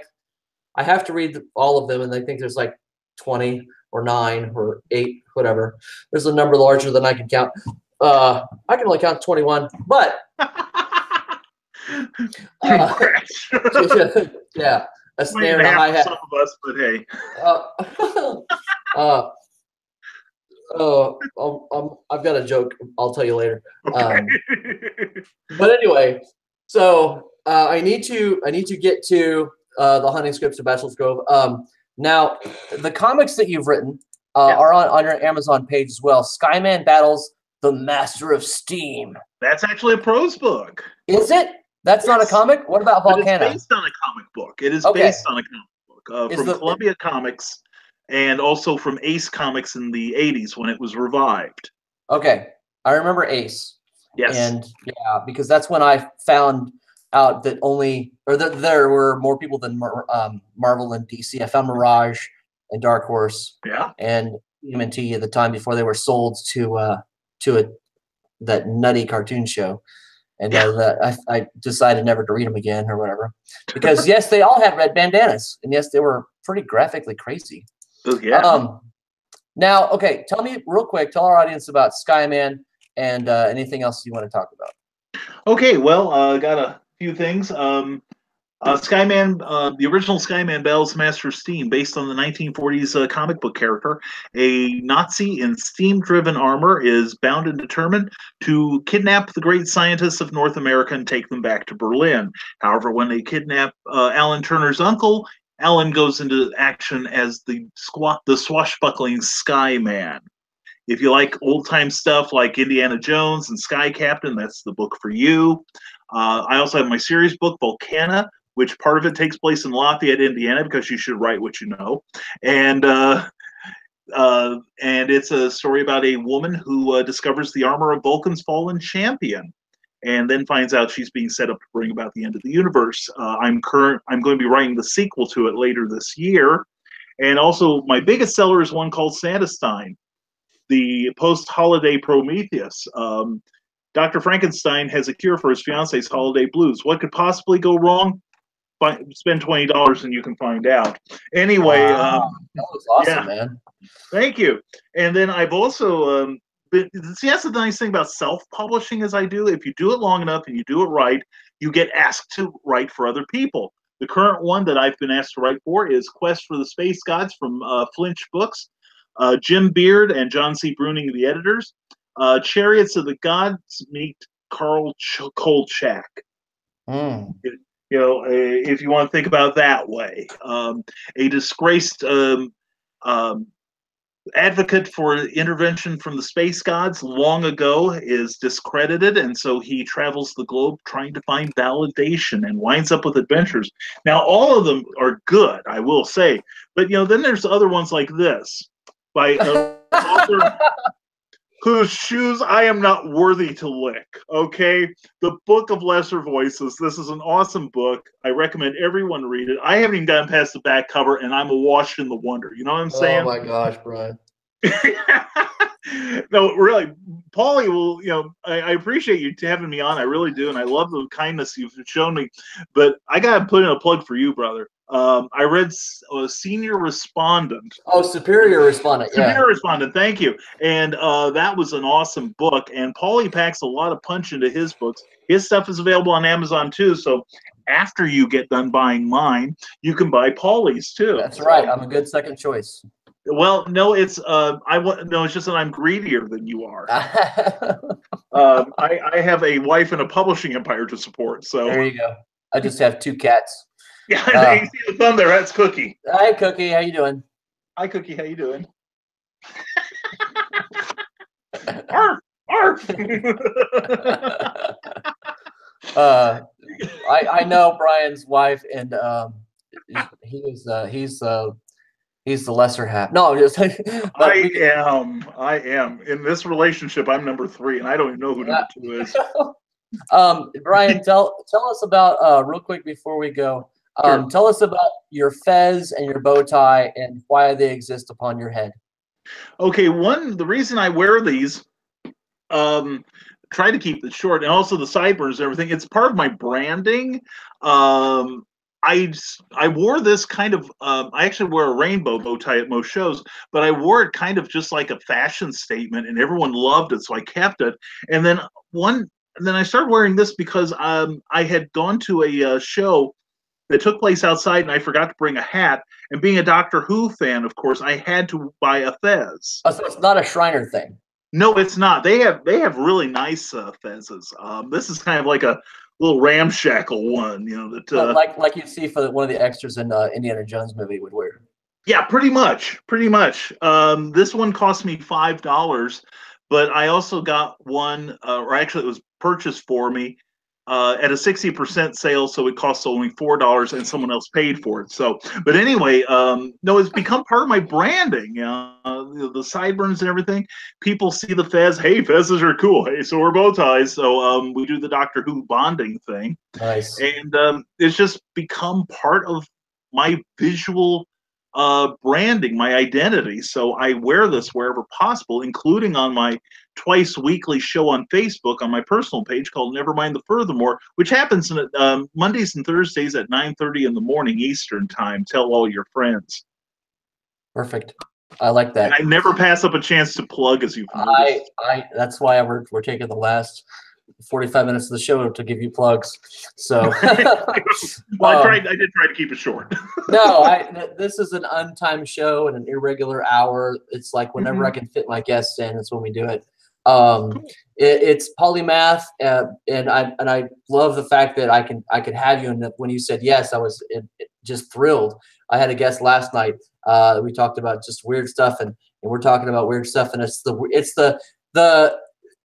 have to read all of them, and I think there's like 20 or 9 or 8, whatever. There's a number larger than I can count. I can only count 21, but Congrats. yeah, a Might snare even and a half hi for hat. some of us, but hey. Uh, I've got a joke. I'll tell you later. Okay. But anyway, so I need to get to the hunting scripts of Bachelor's Grove. Now, the comics that you've written Yes. are on your Amazon page as well. Skyman battles the Master of Steam. That's actually a prose book. Is it? That's not a Yes. comic? What about But it's Volcana? based on a comic book. It is Okay. based on a comic book Is from Columbia Comics and also from Ace Comics in the 80s when it was revived. Okay, I remember Ace. Yes. And yeah, because that's when I found out that there were more people than Marvel and DC. I found Mirage and Dark Horse Yeah. and TMNT at the time before they were sold to that nutty cartoon show. And I decided never to read them again or whatever. Because yes, they all had red bandanas, and yes, they were pretty graphically crazy. Yeah. Now, okay, tell me real quick, tell our audience about Skyman and anything else you want to talk about. Okay, well, got a few things. Skyman, the original Skyman battles Master of Steam, based on the 1940s comic book character. A Nazi in steam-driven armor is bound and determined to kidnap the great scientists of North America and take them back to Berlin. However, when they kidnap Alan Turner's uncle, Alan goes into action as the swashbuckling Skyman. If you like old-time stuff like Indiana Jones and Sky Captain, that's the book for you. I also have my series book, Volcana, which part of it takes place in Lafayette, Indiana, because you should write what you know. And it's a story about a woman who discovers the armor of Vulcan's fallen champion, and then finds out she's being set up to bring about the end of the universe. I'm going to be writing the sequel to it later this year. And also, my biggest seller is one called Sandestein, the post-holiday Prometheus. Dr. Frankenstein has a cure for his fiance's holiday blues. What could possibly go wrong? Spend $20 and you can find out. Anyway, that was awesome, yeah, man. Thank you. And then I've also see, that's the nice thing about self-publishing as I do. If you do it long enough and you do it right, you get asked to write for other people. The current one that I've been asked to write for is Quest for the Space Gods from Flinch Books. Jim Beard and John C. Bruning, the editors. Chariots of the Gods meet Carl Kolchak. You know, if you want to think about it that way. A disgraced advocate for intervention from the space gods long ago is discredited, and so he travels the globe trying to find validation and winds up with adventures. Now, all of them are good, I will say, but then there's other ones like this by an author whose shoes I am not worthy to lick. Okay, The Book of Lesser Voices. This is an awesome book. I recommend everyone read it. I haven't even gotten past the back cover, and I'm awash in the wonder. You know what I'm saying? Oh my gosh, Brian. No, really, Paulie will. I appreciate you having me on. I really do, and I love the kindness you've shown me. But I gotta put in a plug for you, brother. I read Senior Respondent. Oh, Superior Respondent. Yeah. Superior Respondent. Thank you. And that was an awesome book. And Paulie packs a lot of punch into his books. His stuff is available on Amazon too. So after you get done buying mine, you can buy Paulie's too. That's right. I'm a good second choice. Well, no, it's it's just that I'm greedier than you are. I have a wife and a publishing empire to support. So there you go. I just have 2 cats. Yeah, you see the thumb there. That's Cookie. Hi, Cookie. How you doing? Hi, Cookie. How you doing? Arf, arf. I know Brian's wife, and he's the lesser half. No, just I am in this relationship. I'm number 3, and I don't even know who number 2 is. Brian, tell us about real quick before we go. Sure. Tell us about your fez and your bow tie and why they exist upon your head. Okay, the reason I wear these, try to keep it short, and also the sideburns and everything. It's part of my branding. I wore this kind of. I actually wear a rainbow bow tie at most shows, but I wore it kind of just like a fashion statement, and everyone loved it, so I kept it. And then I started wearing this because I had gone to a show that took place outside, and I forgot to bring a hat. And being a Doctor Who fan, of course, I had to buy a fez. Oh, so it's not a Shriner thing. No, it's not. They have really nice fezes. This is kind of like a little ramshackle one, that like you see for one of the extras in Indiana Jones movie would wear. Yeah, pretty much. This one cost me $5, but I also got one, or actually it was purchased for me at a 60% sale, so it costs only $4, and someone else paid for it. So, but anyway, no, it's become part of my branding. The sideburns and everything. People see the fez. Hey, fezes are cool. Hey, so are bow ties. So we do the Doctor Who bonding thing. Nice. And it's just become part of my visual branding, my identity. So I wear this wherever possible, including on my twice weekly show on Facebook on my personal page called Nevermind the Furthermore, which happens Mondays and Thursdays at 9:30 in the morning Eastern time. Tell all your friends. Perfect. I like that. And I never pass up a chance to plug, as you've noticed. That's why we're taking the last 45 minutes of the show to give you plugs. So well, I did try to keep it short. No, this is an untimed show and an irregular hour. It's like whenever I can fit my guests in, it's when we do it. It's PaulyMath, and I love the fact that I could have you. And when you said yes, I was just thrilled. I had a guest last night. We talked about just weird stuff, and we're talking about weird stuff, and it's the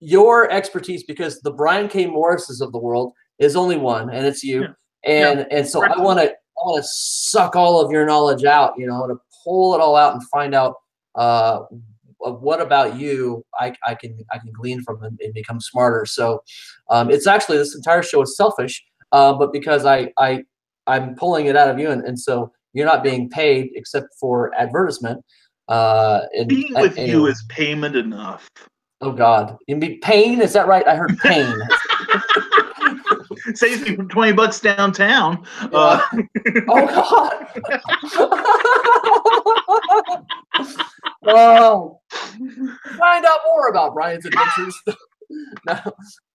your expertise, because the Brian K. Morrises of the world is only one, and it's you. Yeah. And so I want to suck all of your knowledge out, to pull it all out and find out what about you I can glean from and become smarter. So it's actually, this entire show is selfish, but because I'm pulling it out of you, and so you're not being paid except for advertisement. Being with you is payment enough. Oh God, you mean pain? Is that right? I heard pain. Saves me $20 downtown. Yeah. Oh God. Oh, find out more about Brian's adventures.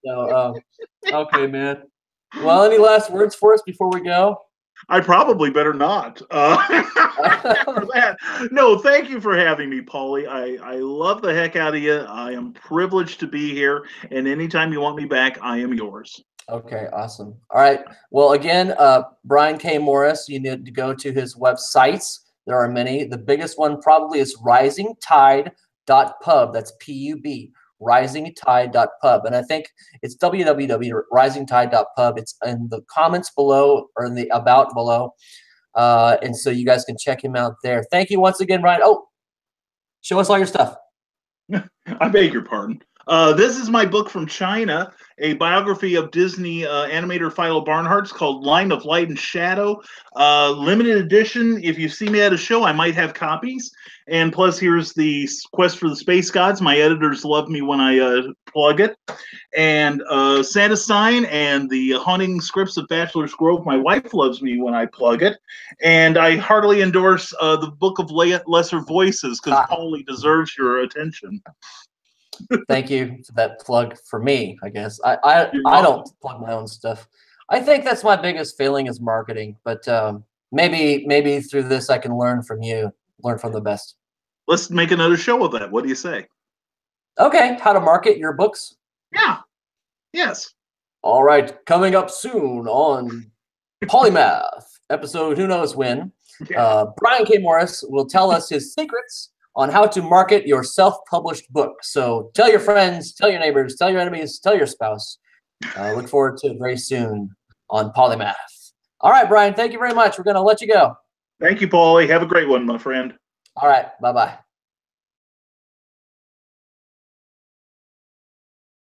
No. Okay, man. Well, any last words for us before we go? I probably better not. No, thank you for having me, Paulie. I love the heck out of you. I am privileged to be here, and anytime you want me back, I am yours. Okay, awesome. All right. Well, again, Brian K. Morris, you need to go to his websites. There are many. The biggest one probably is risingtide.pub. That's P-U-B, risingtide.pub. And I think it's www.risingtide.pub. It's in the comments below or in the about below. And so you guys can check him out there. Thank you once again, Brian. Oh, show us all your stuff. I beg your pardon. This is my book from China, a biography of Disney animator Philo Barnhart. It's called Line of Light and Shadow. Limited edition. If you see me at a show, I might have copies. And plus, here's the Quest for the Space Gods. My editors love me when I plug it. And Santa Sign and the Haunting Scripts of Bachelor's Grove. My wife loves me when I plug it. And I heartily endorse the Book of Lesser Voices because Paulie deserves your attention. Thank you for that plug for me, I guess. I don't plug my own stuff. I think that's my biggest failing is marketing, but maybe through this I can learn from you, learn from the best. Let's make another show of that. What do you say? Okay, how to market your books? Yeah. Yes. All right, coming up soon on PaulyMath episode who knows when. Yeah. Brian K. Morris will tell us his secrets on how to market your self-published book. So tell your friends, tell your neighbors, tell your enemies, tell your spouse. Look forward to it very soon on PaulyMath. All right, Brian, thank you very much. We're going to let you go. Thank you, Paulie. Have a great one, my friend. All right, bye-bye.